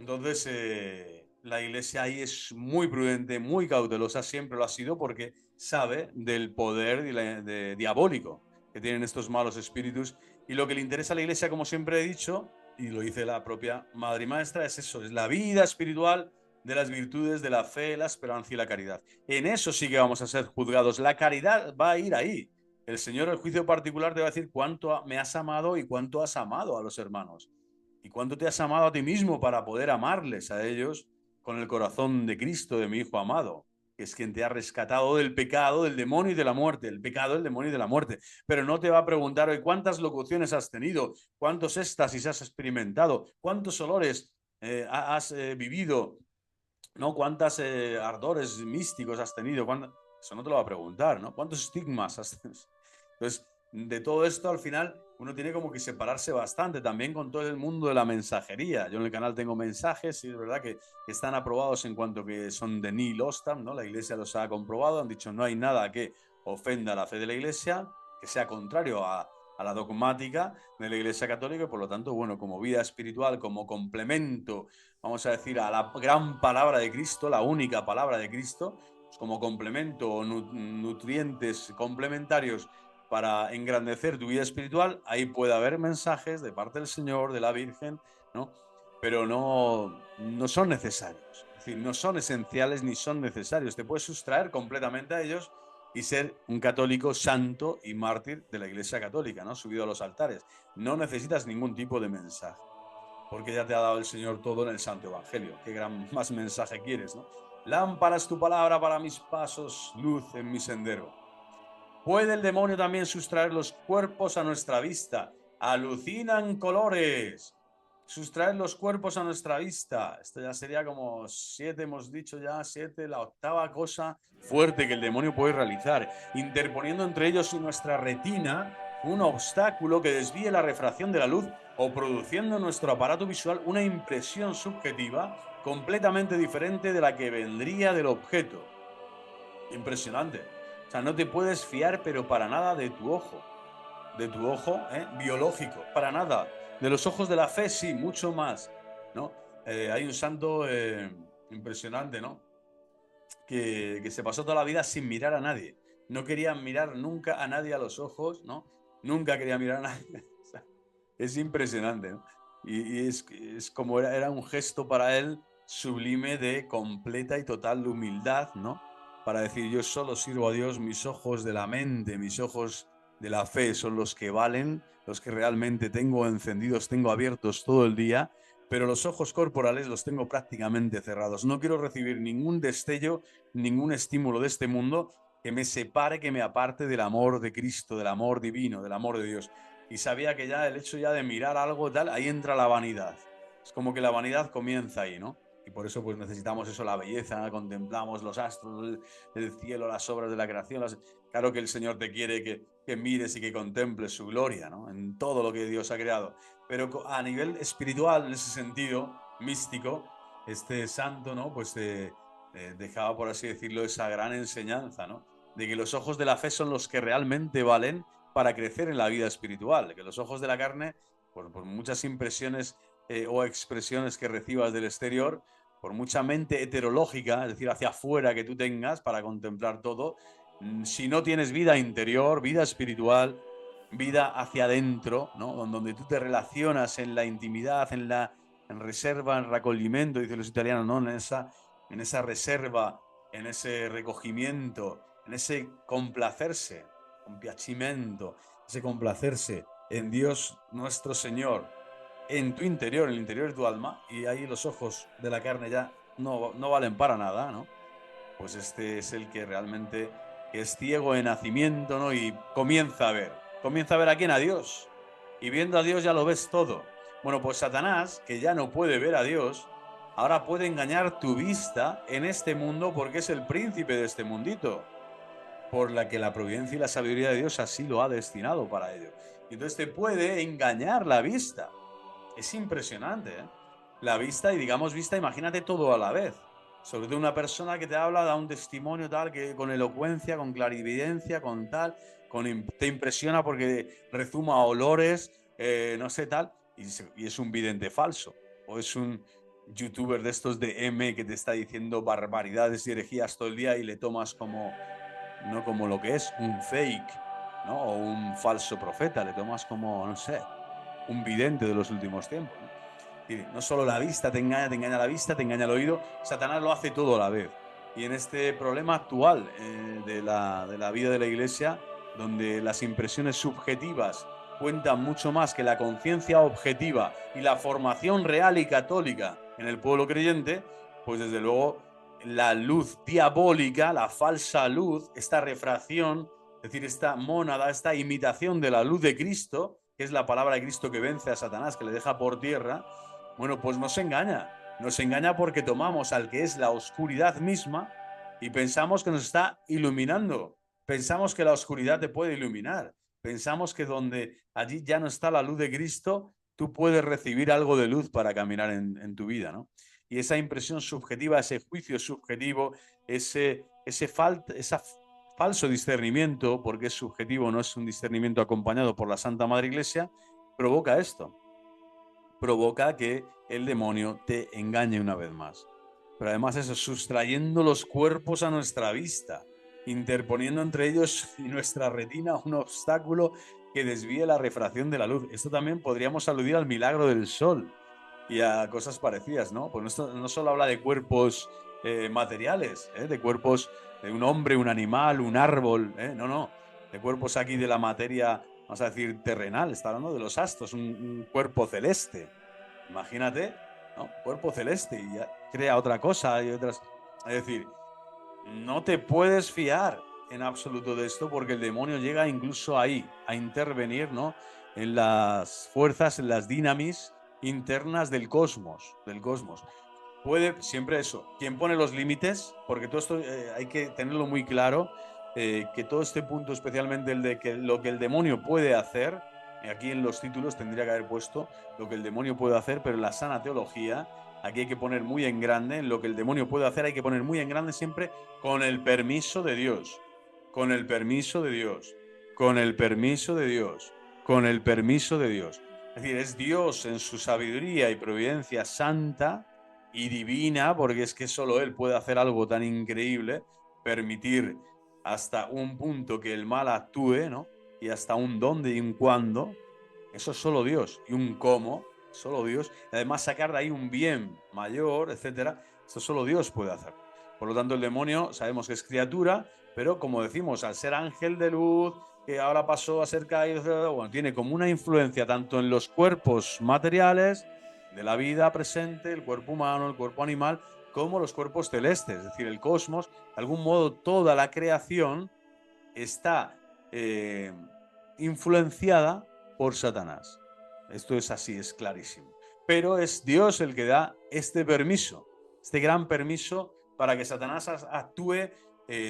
Entonces, la Iglesia ahí es muy prudente, muy cautelosa, siempre lo ha sido porque sabe del poder diabólico que tienen estos malos espíritus. Y lo que le interesa a la Iglesia, como siempre he dicho, y lo dice la propia Madre y Maestra, es eso, es la vida espiritual de las virtudes de la fe, la esperanza y la caridad. En eso sí que vamos a ser juzgados. La caridad va a ir ahí. El Señor, el juicio particular, te va a decir cuánto me has amado y cuánto has amado a los hermanos. ¿Y cuánto te has amado a ti mismo para poder amarles a ellos con el corazón de Cristo, de mi Hijo amado? Que es quien te ha rescatado del pecado, del demonio y de la muerte. El pecado, el demonio y de la muerte. Pero no te va a preguntar hoy cuántas locuciones has tenido, cuántos éxtasis has experimentado, cuántos olores has vivido, ¿no? Cuántos ardores místicos has tenido. Eso no te lo va a preguntar, ¿no? ¿Cuántos estigmas has tenido? Entonces, de todo esto, al final, uno tiene como que separarse bastante también con todo el mundo de la mensajería. Yo en el canal tengo mensajes y es verdad que están aprobados en cuanto que son de Nihil Ostam, ¿no? La Iglesia los ha comprobado, han dicho no hay nada que ofenda la fe de la Iglesia, que sea contrario a la dogmática de la Iglesia Católica y por lo tanto, bueno, como vida espiritual, como complemento, vamos a decir, a la gran palabra de Cristo, la única palabra de Cristo, pues como complemento o nutrientes complementarios para engrandecer tu vida espiritual, ahí puede haber mensajes de parte del Señor, de la Virgen, ¿no? Pero no son necesarios. Es decir, no son esenciales ni son necesarios. Te puedes sustraer completamente a ellos y ser un católico santo y mártir de la Iglesia Católica, ¿no? Subido a los altares. No necesitas ningún tipo de mensaje, porque ya te ha dado el Señor todo en el Santo Evangelio. ¿Qué gran más mensaje quieres, no? Lámpara es tu palabra para mis pasos, luz en mi sendero. ¿Puede el demonio también sustraer los cuerpos a nuestra vista? Alucinan colores. Sustraer los cuerpos a nuestra vista. Esto ya sería como 7, hemos dicho ya 7, la octava cosa fuerte que el demonio puede realizar, interponiendo entre ellos y nuestra retina un obstáculo que desvíe la refracción de la luz o produciendo en nuestro aparato visual una impresión subjetiva completamente diferente de la que vendría del objeto. Impresionante. O sea, no te puedes fiar, pero para nada, de tu ojo biológico, para nada. De los ojos de la fe, sí, mucho más, ¿no? Hay un santo impresionante, ¿no? Que se pasó toda la vida sin mirar a nadie. No quería mirar nunca a nadie a los ojos, ¿no? Nunca quería mirar a nadie. O sea, es impresionante, ¿no? Y es como era un gesto para él sublime de completa y total humildad, ¿no? Para decir, yo solo sirvo a Dios, mis ojos de la mente, mis ojos de la fe son los que valen, los que realmente tengo encendidos, tengo abiertos todo el día, pero los ojos corporales los tengo prácticamente cerrados. No quiero recibir ningún destello, ningún estímulo de este mundo que me separe, que me aparte del amor de Cristo, del amor divino, del amor de Dios. Y sabía que ya el hecho ya de mirar algo tal, ahí entra la vanidad. Es como que la vanidad comienza ahí, ¿no? Y por eso pues necesitamos eso, la belleza, contemplamos los astros, el cielo, las obras de la creación. Claro que el Señor te quiere que mires y que contemples su gloria, ¿no? En todo lo que Dios ha creado. Pero a nivel espiritual, en ese sentido, místico, este santo, ¿no? Pues dejaba, por así decirlo, esa gran enseñanza, ¿no? De que los ojos de la fe son los que realmente valen para crecer en la vida espiritual. Que los ojos de la carne, por muchas impresiones o expresiones que recibas del exterior, por mucha mente heterológica, es decir, hacia afuera que tú tengas para contemplar todo, si no tienes vida interior, vida espiritual, vida hacia adentro, ¿no? Donde tú te relacionas en la intimidad, en reserva, en recogimiento, dicen los italianos, ¿no? En esa reserva, en ese recogimiento, en ese complacerse, compiacimiento, ese complacerse en Dios nuestro Señor, en tu interior, en el interior de tu alma, y ahí los ojos de la carne ya no valen para nada, ¿no? Pues este es el que realmente es ciego de nacimiento, ¿no? Y comienza a ver a quién, a Dios. Y viendo a Dios ya lo ves todo. Bueno, pues Satanás, que ya no puede ver a Dios, ahora puede engañar tu vista en este mundo porque es el príncipe de este mundito, por la que la providencia y la sabiduría de Dios así lo ha destinado para ello. Y entonces te puede engañar la vista. Es impresionante, ¿eh? La vista, y digamos vista, imagínate todo a la vez. Sobre todo una persona que te habla, da un testimonio tal, que con elocuencia, con clarividencia, con tal, te impresiona porque rezuma olores, no sé tal, y es un vidente falso. O es un youtuber de estos de M que te está diciendo barbaridades y herejías todo el día y le tomas como, no como lo que es, un fake, ¿no? O un falso profeta, le tomas como, no sé, un vidente de los últimos tiempos, ¿no? Y no solo la vista te engaña la vista, te engaña el oído, Satanás lo hace todo a la vez. Y en este problema actual de la vida de la Iglesia, donde las impresiones subjetivas cuentan mucho más que la conciencia objetiva y la formación real y católica en el pueblo creyente, pues desde luego la luz diabólica, la falsa luz, esta refracción, es decir, esta mónada, esta imitación de la luz de Cristo, que es la palabra de Cristo que vence a Satanás, que le deja por tierra, bueno, pues nos engaña. Nos engaña porque tomamos al que es la oscuridad misma y pensamos que nos está iluminando. Pensamos que la oscuridad te puede iluminar. Pensamos que donde allí ya no está la luz de Cristo, tú puedes recibir algo de luz para caminar en tu vida, ¿no? Y esa impresión subjetiva, ese juicio subjetivo, ese falso discernimiento, porque es subjetivo, no es un discernimiento acompañado por la Santa Madre Iglesia, provoca esto. Provoca que el demonio te engañe una vez más. Pero además eso, sustrayendo los cuerpos a nuestra vista, interponiendo entre ellos y nuestra retina un obstáculo que desvíe la refracción de la luz. Esto también podríamos aludir al milagro del sol y a cosas parecidas, ¿no? Pues esto no solo habla de cuerpos materiales, de cuerpos de un hombre, un animal, un árbol, no, de cuerpos aquí de la materia, vamos a decir, terrenal, está hablando de los astros, un cuerpo celeste. Imagínate, ¿no? Cuerpo celeste y ya crea otra cosa y otras. Es decir, no te puedes fiar en absoluto de esto porque el demonio llega incluso ahí a intervenir, ¿no? En las fuerzas, en las dinamis internas del cosmos, Puede siempre eso. ¿Quién pone los límites? Porque todo esto hay que tenerlo muy claro, que todo este punto, especialmente el de que lo que el demonio puede hacer, aquí en los títulos tendría que haber puesto lo que el demonio puede hacer, pero en la sana teología, aquí hay que poner muy en grande, lo que el demonio puede hacer hay que poner muy en grande siempre con el permiso de Dios, con el permiso de Dios, con el permiso de Dios, con el permiso de Dios. Es decir, es Dios en su sabiduría y providencia santa y divina, porque es que solo Él puede hacer algo tan increíble, permitir hasta un punto que el mal actúe, ¿no? Y hasta un dónde y un cuándo, eso es solo Dios, y un cómo, solo Dios, y además sacar de ahí un bien mayor, etcétera, eso solo Dios puede hacer. Por lo tanto, el demonio sabemos que es criatura, pero como decimos, al ser ángel de luz, que ahora pasó a ser caído, bueno, tiene como una influencia tanto en los cuerpos materiales de la vida presente, el cuerpo humano, el cuerpo animal, como los cuerpos celestes, es decir, el cosmos. De algún modo, toda la creación está influenciada por Satanás. Esto es así, es clarísimo. Pero es Dios el que da este permiso, este gran permiso para que Satanás actúe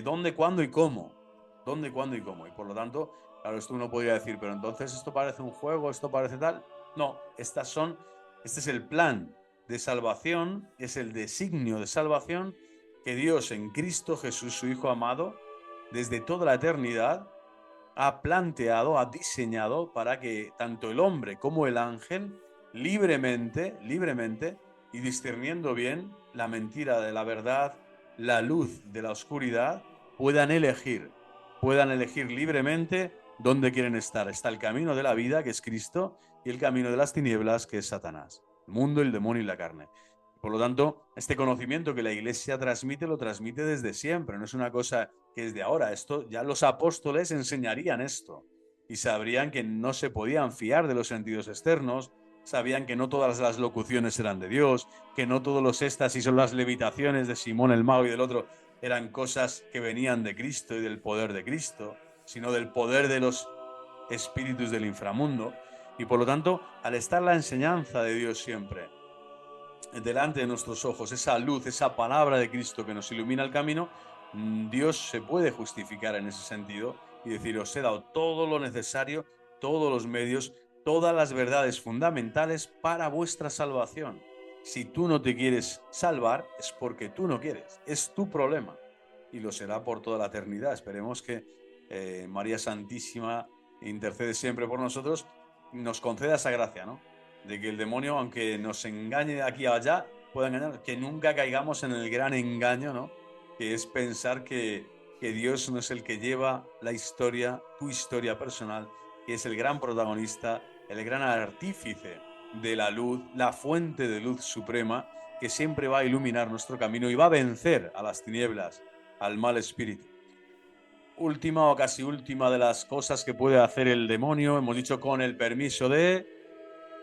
dónde, cuándo y cómo. Dónde, cuándo y cómo. Y por lo tanto, claro, esto uno podría decir, pero entonces esto parece un juego, esto parece tal. No, este es el plan de salvación, es el designio de salvación que Dios en Cristo Jesús, su Hijo amado, desde toda la eternidad, ha planteado, ha diseñado para que tanto el hombre como el ángel, libremente, y discerniendo bien la mentira de la verdad, la luz de la oscuridad, puedan elegir libremente dónde quieren estar. Está el camino de la vida, que es Cristo, y el camino de las tinieblas, que es Satanás, el mundo, el demonio y la carne. Por lo tanto, este conocimiento que la Iglesia transmite, lo transmite desde siempre, no es una cosa que es de ahora. Esto ya los apóstoles enseñarían esto y sabrían que no se podían fiar de los sentidos externos, sabían que no todas las locuciones eran de Dios, que no todos los éxtasis o las levitaciones de Simón el mago y del otro eran cosas que venían de Cristo y del poder de Cristo, sino del poder de los espíritus del inframundo. Y por lo tanto, al estar la enseñanza de Dios siempre delante de nuestros ojos, esa luz, esa palabra de Cristo que nos ilumina el camino, Dios se puede justificar en ese sentido y decir, os he dado todo lo necesario, todos los medios, todas las verdades fundamentales para vuestra salvación. Si tú no te quieres salvar, es porque tú no quieres, es tu problema y lo será por toda la eternidad. Esperemos que María Santísima intercede siempre por nosotros, nos conceda esa gracia, ¿no? De que el demonio, aunque nos engañe de aquí a allá, pueda engañar, que nunca caigamos en el gran engaño, ¿no? Que es pensar que Dios no es el que lleva la historia, tu historia personal, que es el gran protagonista, el gran artífice de la luz, la fuente de luz suprema, que siempre va a iluminar nuestro camino y va a vencer a las tinieblas, al mal espíritu. Última o casi última de las cosas que puede hacer el demonio, hemos dicho con el permiso de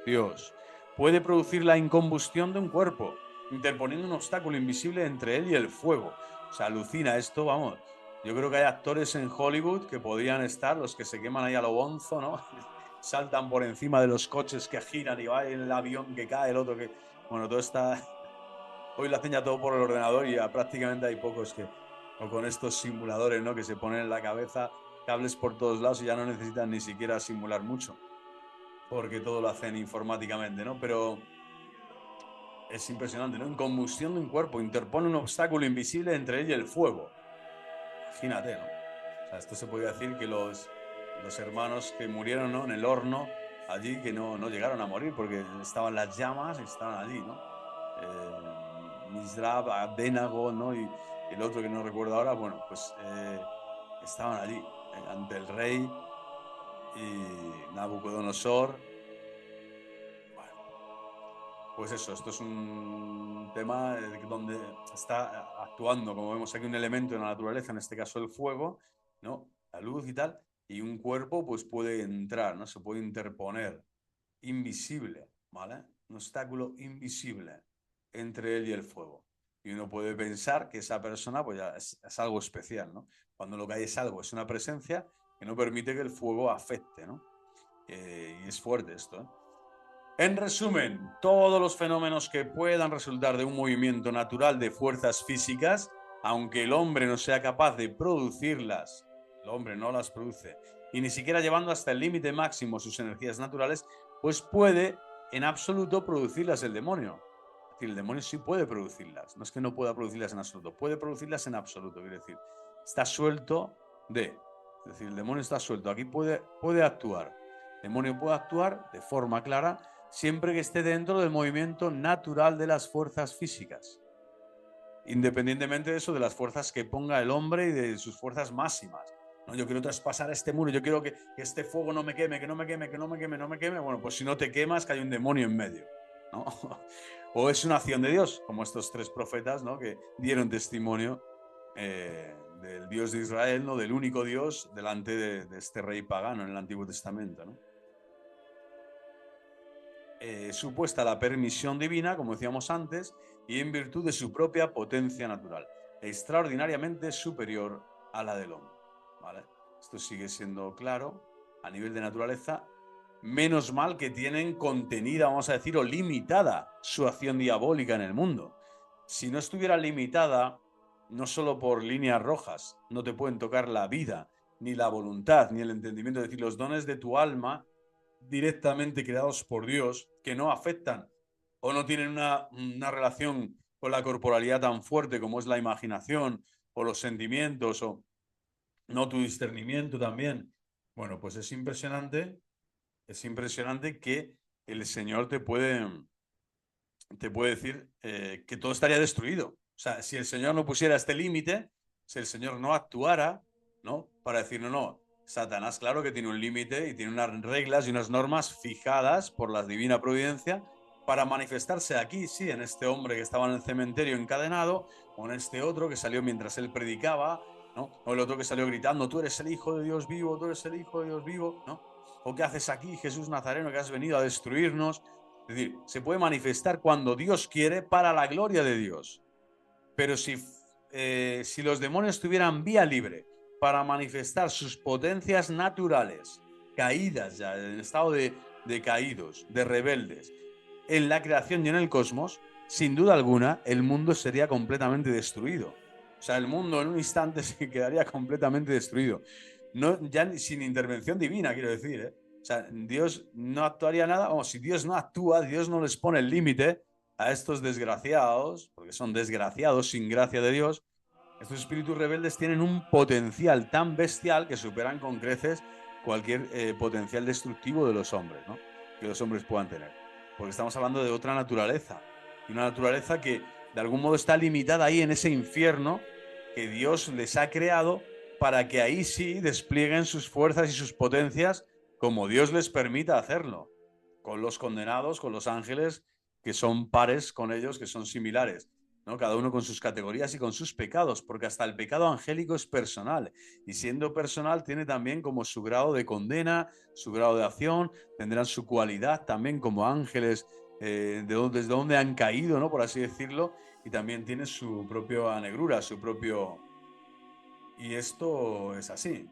Dios, puede producir la incombustión de un cuerpo, interponiendo un obstáculo invisible entre él y el fuego. O sea, alucina esto, vamos. Yo creo que hay actores en Hollywood que podrían estar, los que se queman ahí a lo bonzo, ¿no? Saltan por encima de los coches que giran y va el avión que cae, el otro que... Bueno, todo está... Hoy lo hacen ya todo por el ordenador y ya prácticamente hay pocos que... O con estos simuladores, ¿no? Que se ponen en la cabeza cables por todos lados y ya no necesitan ni siquiera simular mucho porque todo lo hacen informáticamente, ¿no? Pero es impresionante, ¿no? En combustión de un cuerpo, interpone un obstáculo invisible entre él y el fuego. Imagínate, ¿no? O sea, esto se podría decir que los hermanos que murieron, ¿no? En el horno, allí, que no llegaron a morir porque estaban las llamas y estaban allí, ¿no? Misrab, Abdenago, ¿no? Y el otro que no recuerdo ahora, bueno, pues estaban allí, ante el rey y Nabucodonosor. Bueno, Pues eso, esto es un tema donde está actuando, como vemos aquí, un elemento en la naturaleza, en este caso el fuego, ¿no? La luz y tal, y un cuerpo pues puede entrar, ¿no? Se puede interponer, invisible, ¿vale? Un obstáculo invisible entre él y el fuego. Y uno puede pensar que esa persona pues ya es algo especial, ¿no? Cuando lo que hay es algo, es una presencia que no permite que el fuego afecte, ¿no? Y es fuerte esto, ¿eh? En resumen, todos los fenómenos que puedan resultar de un movimiento natural de fuerzas físicas, aunque el hombre no sea capaz de producirlas, el hombre no las produce, y ni siquiera llevando hasta el límite máximo sus energías naturales, pues puede en absoluto producirlas el demonio. Es decir, el demonio sí puede producirlas, no es que no pueda producirlas en absoluto, puede producirlas en absoluto, quiere decir, está suelto de, es decir, el demonio está suelto, aquí puede actuar, el demonio puede actuar de forma clara, siempre que esté dentro del movimiento natural de las fuerzas físicas. Independientemente de eso, de las fuerzas que ponga el hombre y de sus fuerzas máximas. ¿No? Yo quiero traspasar este muro, yo quiero que este fuego no me queme, que no me queme, que no me queme, no me queme. Bueno, pues si no te quemas, que hay un demonio en medio, ¿no? O es una acción de Dios, como estos tres profetas, ¿no? Que dieron testimonio del Dios de Israel, ¿no? Del único Dios delante de este rey pagano en el Antiguo Testamento, ¿no? Supuesta la permisión divina, como decíamos antes, y en virtud de su propia potencia natural, extraordinariamente superior a la del hombre. ¿Vale? Esto sigue siendo claro a nivel de naturaleza. Menos mal que tienen contenida, vamos a decir, o limitada su acción diabólica en el mundo. Si no estuviera limitada, no solo por líneas rojas, no te pueden tocar la vida, ni la voluntad, ni el entendimiento, es decir, los dones de tu alma directamente creados por Dios, que no afectan o no tienen una relación con la corporalidad tan fuerte como es la imaginación o los sentimientos o no tu discernimiento también. Bueno, pues es impresionante que el Señor te puede decir que todo estaría destruido. O sea, si el Señor no pusiera este límite, si el Señor no actuara, ¿no? Para decir, no, no, Satanás, claro que tiene un límite y tiene unas reglas y unas normas fijadas por la divina providencia para manifestarse aquí, sí, en este hombre que estaba en el cementerio encadenado, o en este otro que salió mientras él predicaba, ¿no? O el otro que salió gritando, tú eres el Hijo de Dios vivo, tú eres el Hijo de Dios vivo, ¿no? ¿O qué haces aquí, Jesús Nazareno, que has venido a destruirnos? Es decir, se puede manifestar cuando Dios quiere para la gloria de Dios. Pero si los demonios tuvieran vía libre para manifestar sus potencias naturales, caídas ya, en estado de caídos, de rebeldes, en la creación y en el cosmos, sin duda alguna, el mundo sería completamente destruido. O sea, el mundo en un instante se quedaría completamente destruido. No, ya sin intervención divina, quiero decir, ¿eh? O sea, Dios no actuaría nada, o si Dios no actúa, Dios no les pone el límite a estos desgraciados, porque son desgraciados sin gracia de Dios. Estos espíritus rebeldes tienen un potencial tan bestial que superan con creces cualquier potencial destructivo de los hombres, ¿no? Que los hombres puedan tener. Porque estamos hablando de otra naturaleza. Y una naturaleza que de algún modo está limitada ahí en ese infierno que Dios les ha creado para que ahí sí desplieguen sus fuerzas y sus potencias como Dios les permita hacerlo. Con los condenados, con los ángeles que son pares con ellos, que son similares, ¿no? Cada uno con sus categorías y con sus pecados, porque hasta el pecado angélico es personal, y siendo personal tiene también como su grado de condena, su grado de acción, tendrán su cualidad también como ángeles, desde donde han caído, ¿no? Por así decirlo, y también tiene su propia negrura, su propio... Y esto es así.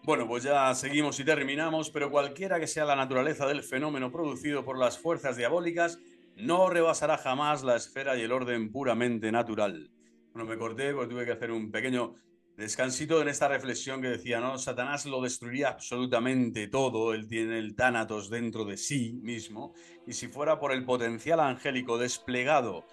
Bueno, pues ya seguimos y terminamos, pero cualquiera que sea la naturaleza del fenómeno producido por las fuerzas diabólicas, no rebasará jamás la esfera y el orden puramente natural. Bueno, me corté porque tuve que hacer un pequeño descansito en esta reflexión que decía, ¿no? Satanás lo destruiría absolutamente todo, él tiene el tánatos dentro de sí mismo, y si fuera por el potencial angélico desplegado,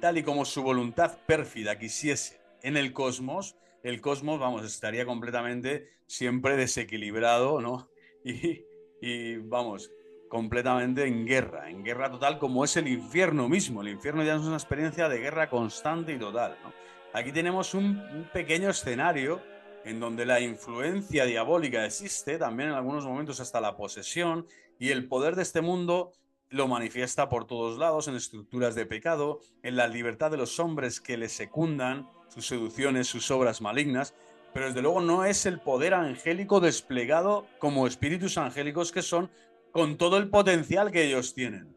tal y como su voluntad pérfida quisiese en el cosmos, vamos, estaría completamente siempre desequilibrado, ¿no? Y vamos, completamente en guerra total, como es el infierno mismo. El infierno ya es una experiencia de guerra constante y total, ¿no? Aquí tenemos un pequeño escenario en donde la influencia diabólica existe, también en algunos momentos hasta la posesión, y el poder de este mundo lo manifiesta por todos lados, en estructuras de pecado, en la libertad de los hombres que le secundan, sus seducciones, sus obras malignas, pero desde luego no es el poder angélico desplegado como espíritus angélicos que son, con todo el potencial que ellos tienen.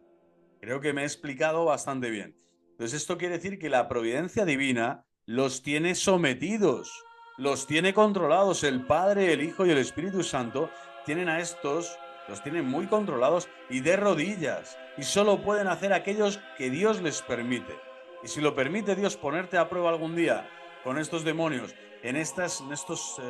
Creo que me he explicado bastante bien. Entonces esto quiere decir que la providencia divina los tiene sometidos, los tiene controlados. El Padre, el Hijo y el Espíritu Santo tienen a estos, los tienen muy controlados y de rodillas. Y solo pueden hacer aquellos que Dios les permite. Y si lo permite Dios ponerte a prueba algún día con estos demonios en estos,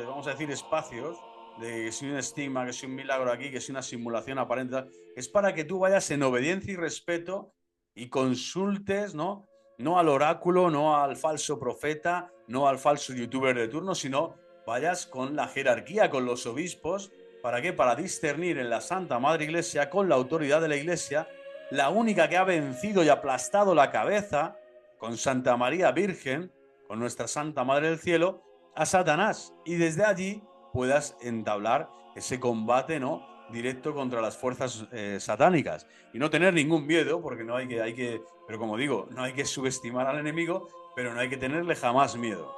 vamos a decir, espacios, de que si un estigma, que si un milagro aquí, que si una simulación aparente, es para que tú vayas en obediencia y respeto y consultes, ¿no? No al oráculo, no al falso profeta, no al falso youtuber de turno, sino vayas con la jerarquía, con los obispos. ¿Para qué? Para discernir en la Santa Madre Iglesia, con la autoridad de la Iglesia, la única que ha vencido y aplastado la cabeza, con Santa María Virgen, con nuestra Santa Madre del Cielo, a Satanás. Y desde allí puedas entablar ese combate, ¿no?, directo contra las fuerzas satánicas y no tener ningún miedo, porque no hay que, pero como digo, no hay que subestimar al enemigo, pero no hay que tenerle jamás miedo.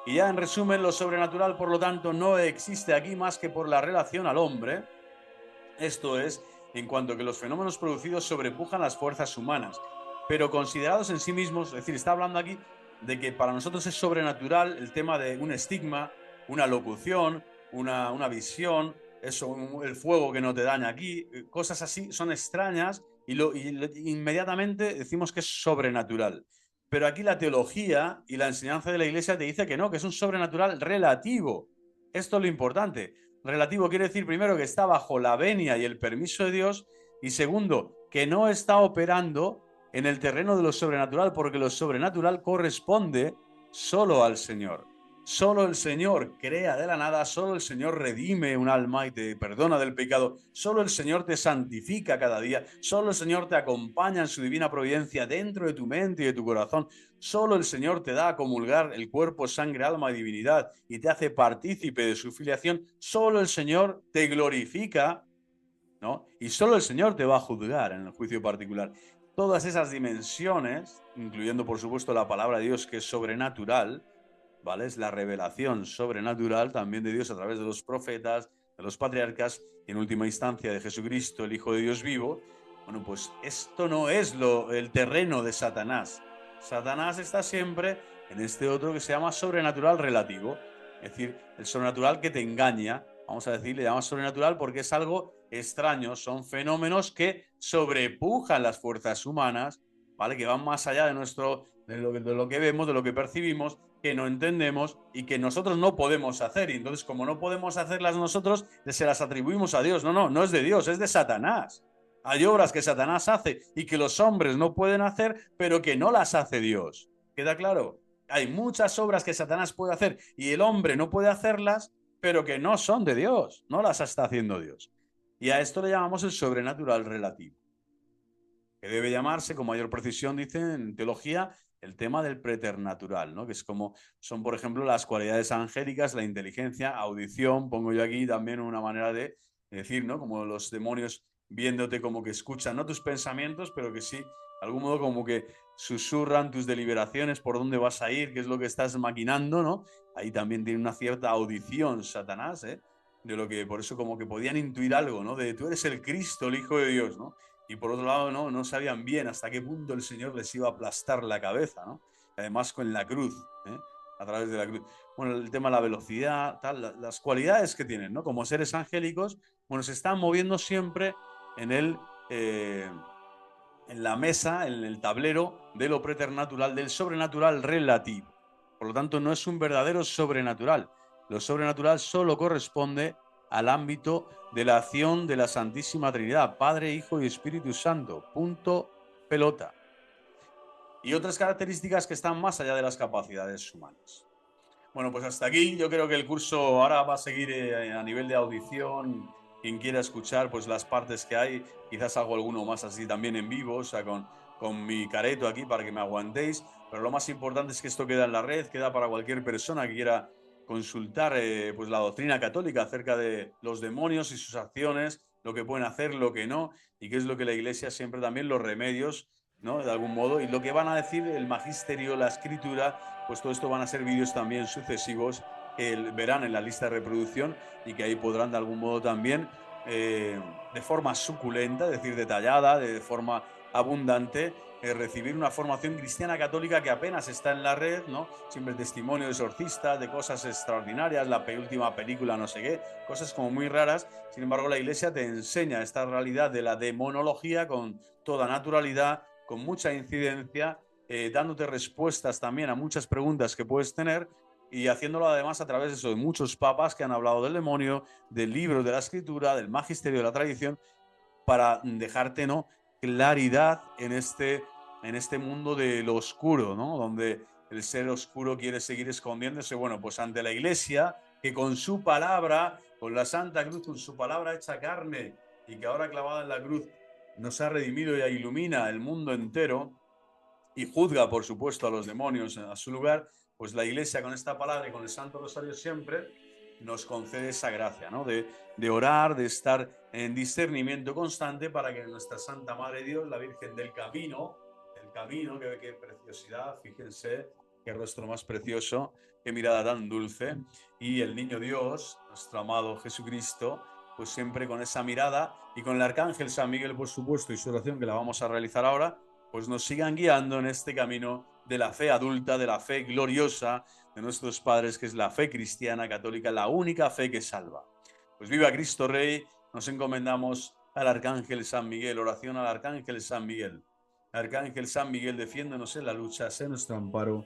Y ya en resumen, lo sobrenatural, por lo tanto, no existe aquí más que por la relación al hombre. Esto es, en cuanto que los fenómenos producidos sobrepujan las fuerzas humanas, pero considerados en sí mismos, es decir, está hablando aquí de que para nosotros es sobrenatural el tema de un estigma, una locución, una visión, eso, el fuego que no te daña aquí, cosas así son extrañas inmediatamente decimos que es sobrenatural. Pero aquí la teología y la enseñanza de la Iglesia te dice que no, que es un sobrenatural relativo. Esto es lo importante. Relativo quiere decir, primero, que está bajo la venia y el permiso de Dios, y segundo, que no está operando en el terreno de lo sobrenatural, porque lo sobrenatural corresponde solo al Señor. Solo el Señor crea de la nada, solo el Señor redime un alma y te perdona del pecado, solo el Señor te santifica cada día, solo el Señor te acompaña en su divina providencia dentro de tu mente y de tu corazón, solo el Señor te da a comulgar el cuerpo, sangre, alma y divinidad y te hace partícipe de su filiación, solo el Señor te glorifica, ¿no? Y solo el Señor te va a juzgar en el juicio particular. Todas esas dimensiones, incluyendo por supuesto la palabra de Dios, que es sobrenatural, ¿vale? Es la revelación sobrenatural también de Dios a través de los profetas, de los patriarcas y en última instancia de Jesucristo, el Hijo de Dios vivo. Bueno, pues esto no es el terreno de Satanás. Satanás está siempre en este otro que se llama sobrenatural relativo, es decir, el sobrenatural que te engaña. Vamos a decir, le llamas sobrenatural porque es algo extraño, son fenómenos que sobrepujan las fuerzas humanas, ¿vale? Que van más allá de lo que vemos, de lo que percibimos, que no entendemos y que nosotros no podemos hacer. Y entonces, como no podemos hacerlas nosotros, se las atribuimos a Dios. No es de Dios, es de Satanás. Hay obras que Satanás hace y que los hombres no pueden hacer, pero que no las hace Dios. ¿Queda claro? Hay muchas obras que Satanás puede hacer y el hombre no puede hacerlas, pero que no son de Dios, no las está haciendo Dios. Y a esto le llamamos el sobrenatural relativo, que debe llamarse con mayor precisión, dicen en teología, el tema del preternatural, ¿no? Que es como son, por ejemplo, las cualidades angélicas, la inteligencia, audición, pongo yo aquí también una manera de decir, ¿no? Como los demonios viéndote como que escuchan, no tus pensamientos, pero que sí, de algún modo como que susurran tus deliberaciones, por dónde vas a ir, qué es lo que estás maquinando, ¿no? Ahí también tiene una cierta audición Satanás, ¿eh? De lo que, por eso como que podían intuir algo, ¿no? De tú eres el Cristo, el Hijo de Dios, ¿no? Y por otro lado, no sabían bien hasta qué punto el Señor les iba a aplastar la cabeza, ¿no? Además con la cruz, ¿eh? A través de la cruz. Bueno, el tema de la velocidad, tal, las cualidades que tienen, ¿no? Como seres angélicos, bueno, se están moviendo siempre en en la mesa, en el tablero de lo preternatural, del sobrenatural relativo. Por lo tanto, no es un verdadero sobrenatural. Lo sobrenatural solo corresponde al ámbito de la acción de la Santísima Trinidad, Padre, Hijo y Espíritu Santo. Punto, pelota. Y otras características que están más allá de las capacidades humanas. Bueno, pues hasta aquí. Yo creo que el curso ahora va a seguir a nivel de audición. Quien quiera escuchar, pues las partes que hay, quizás hago alguno más así también en vivo, o sea, con mi careto aquí para que me aguantéis. Pero lo más importante es que esto queda en la red, queda para cualquier persona que quiera consultar pues la doctrina católica acerca de los demonios y sus acciones lo que pueden hacer, lo que no, y qué es lo que la Iglesia siempre también, los remedios, ¿no? De algún modo, y lo que van a decir el magisterio, la escritura, pues todo esto van a ser vídeos también sucesivos que verán en la lista de reproducción y que ahí podrán de algún modo también, de forma suculenta, es decir, detallada, de forma abundante, recibir una formación cristiana católica que apenas está en la red, ¿no? Siempre testimonio de exorcistas, de cosas extraordinarias, la última película no sé qué, cosas como muy raras. Sin embargo, la Iglesia te enseña esta realidad de la demonología con toda naturalidad, con mucha incidencia, dándote respuestas también a muchas preguntas que puedes tener y haciéndolo además a través de eso, de muchos papas que han hablado del demonio, del libro de la escritura, del magisterio de la tradición, para dejarte, ¿no?, claridad en este mundo de lo oscuro, ¿no? Donde el ser oscuro quiere seguir escondiéndose. Bueno, pues ante la Iglesia, que con su palabra, con la Santa Cruz, con su palabra hecha carne, y que ahora clavada en la cruz nos ha redimido y ilumina el mundo entero, y juzga, por supuesto, a los demonios a su lugar, pues la Iglesia con esta palabra y con el Santo Rosario siempre nos concede esa gracia, ¿no? De orar, de estar en discernimiento constante para que nuestra Santa Madre Dios, la Virgen del Camino, qué preciosidad, fíjense, qué rostro más precioso, qué mirada tan dulce, y el Niño Dios, nuestro amado Jesucristo, pues siempre con esa mirada y con el Arcángel San Miguel, por supuesto, y su oración que la vamos a realizar ahora, pues nos sigan guiando en este camino de la fe adulta, de la fe gloriosa de nuestros padres, que es la fe cristiana católica, la única fe que salva. Pues viva Cristo Rey, nos encomendamos al Arcángel San Miguel, oración al Arcángel San Miguel. Arcángel San Miguel, defiéndonos en la lucha, sé nuestro amparo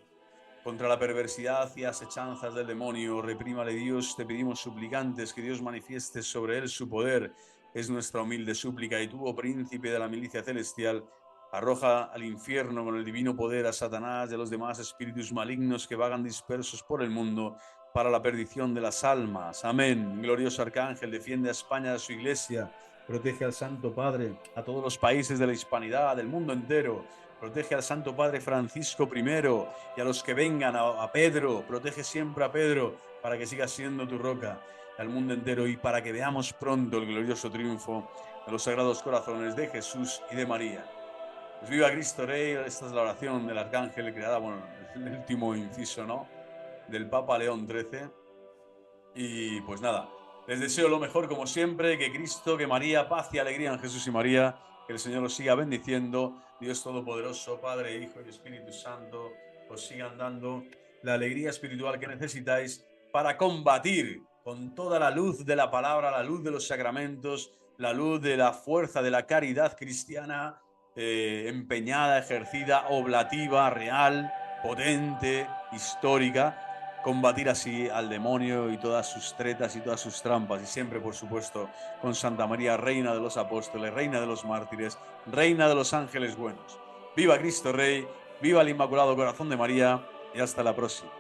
contra la perversidad y asechanzas del demonio. Reprímale Dios, te pedimos suplicantes que Dios manifieste sobre él su poder. Es nuestra humilde súplica. Y tú, oh príncipe de la milicia celestial, arroja al infierno con el divino poder a Satanás y a los demás espíritus malignos que vagan dispersos por el mundo para la perdición de las almas. Amén. Glorioso Arcángel, defiende a España, a su iglesia, protege al Santo Padre, a todos los países de la hispanidad, del mundo entero. Protege al Santo Padre Francisco I y a los que vengan, a Pedro, protege siempre a Pedro para que siga siendo tu roca, al mundo entero, y para que veamos pronto el glorioso triunfo de los sagrados corazones de Jesús y de María. Pues viva Cristo Rey. Esta es la oración del Arcángel creada, bueno, el último inciso, ¿no?, del Papa León XIII. Y pues nada, les deseo lo mejor como siempre, que Cristo, que María, paz y alegría en Jesús y María, que el Señor los siga bendiciendo, Dios Todopoderoso, Padre, Hijo y Espíritu Santo, os sigan dando la alegría espiritual que necesitáis para combatir con toda la luz de la palabra, la luz de los sacramentos, la luz de la fuerza de la caridad cristiana, empeñada, ejercida, oblativa, real, potente, histórica, combatir así al demonio y todas sus tretas y todas sus trampas, y siempre, por supuesto, con Santa María, Reina de los Apóstoles, Reina de los Mártires, Reina de los Ángeles Buenos. ¡Viva Cristo Rey! ¡Viva el Inmaculado Corazón de María! Y hasta la próxima.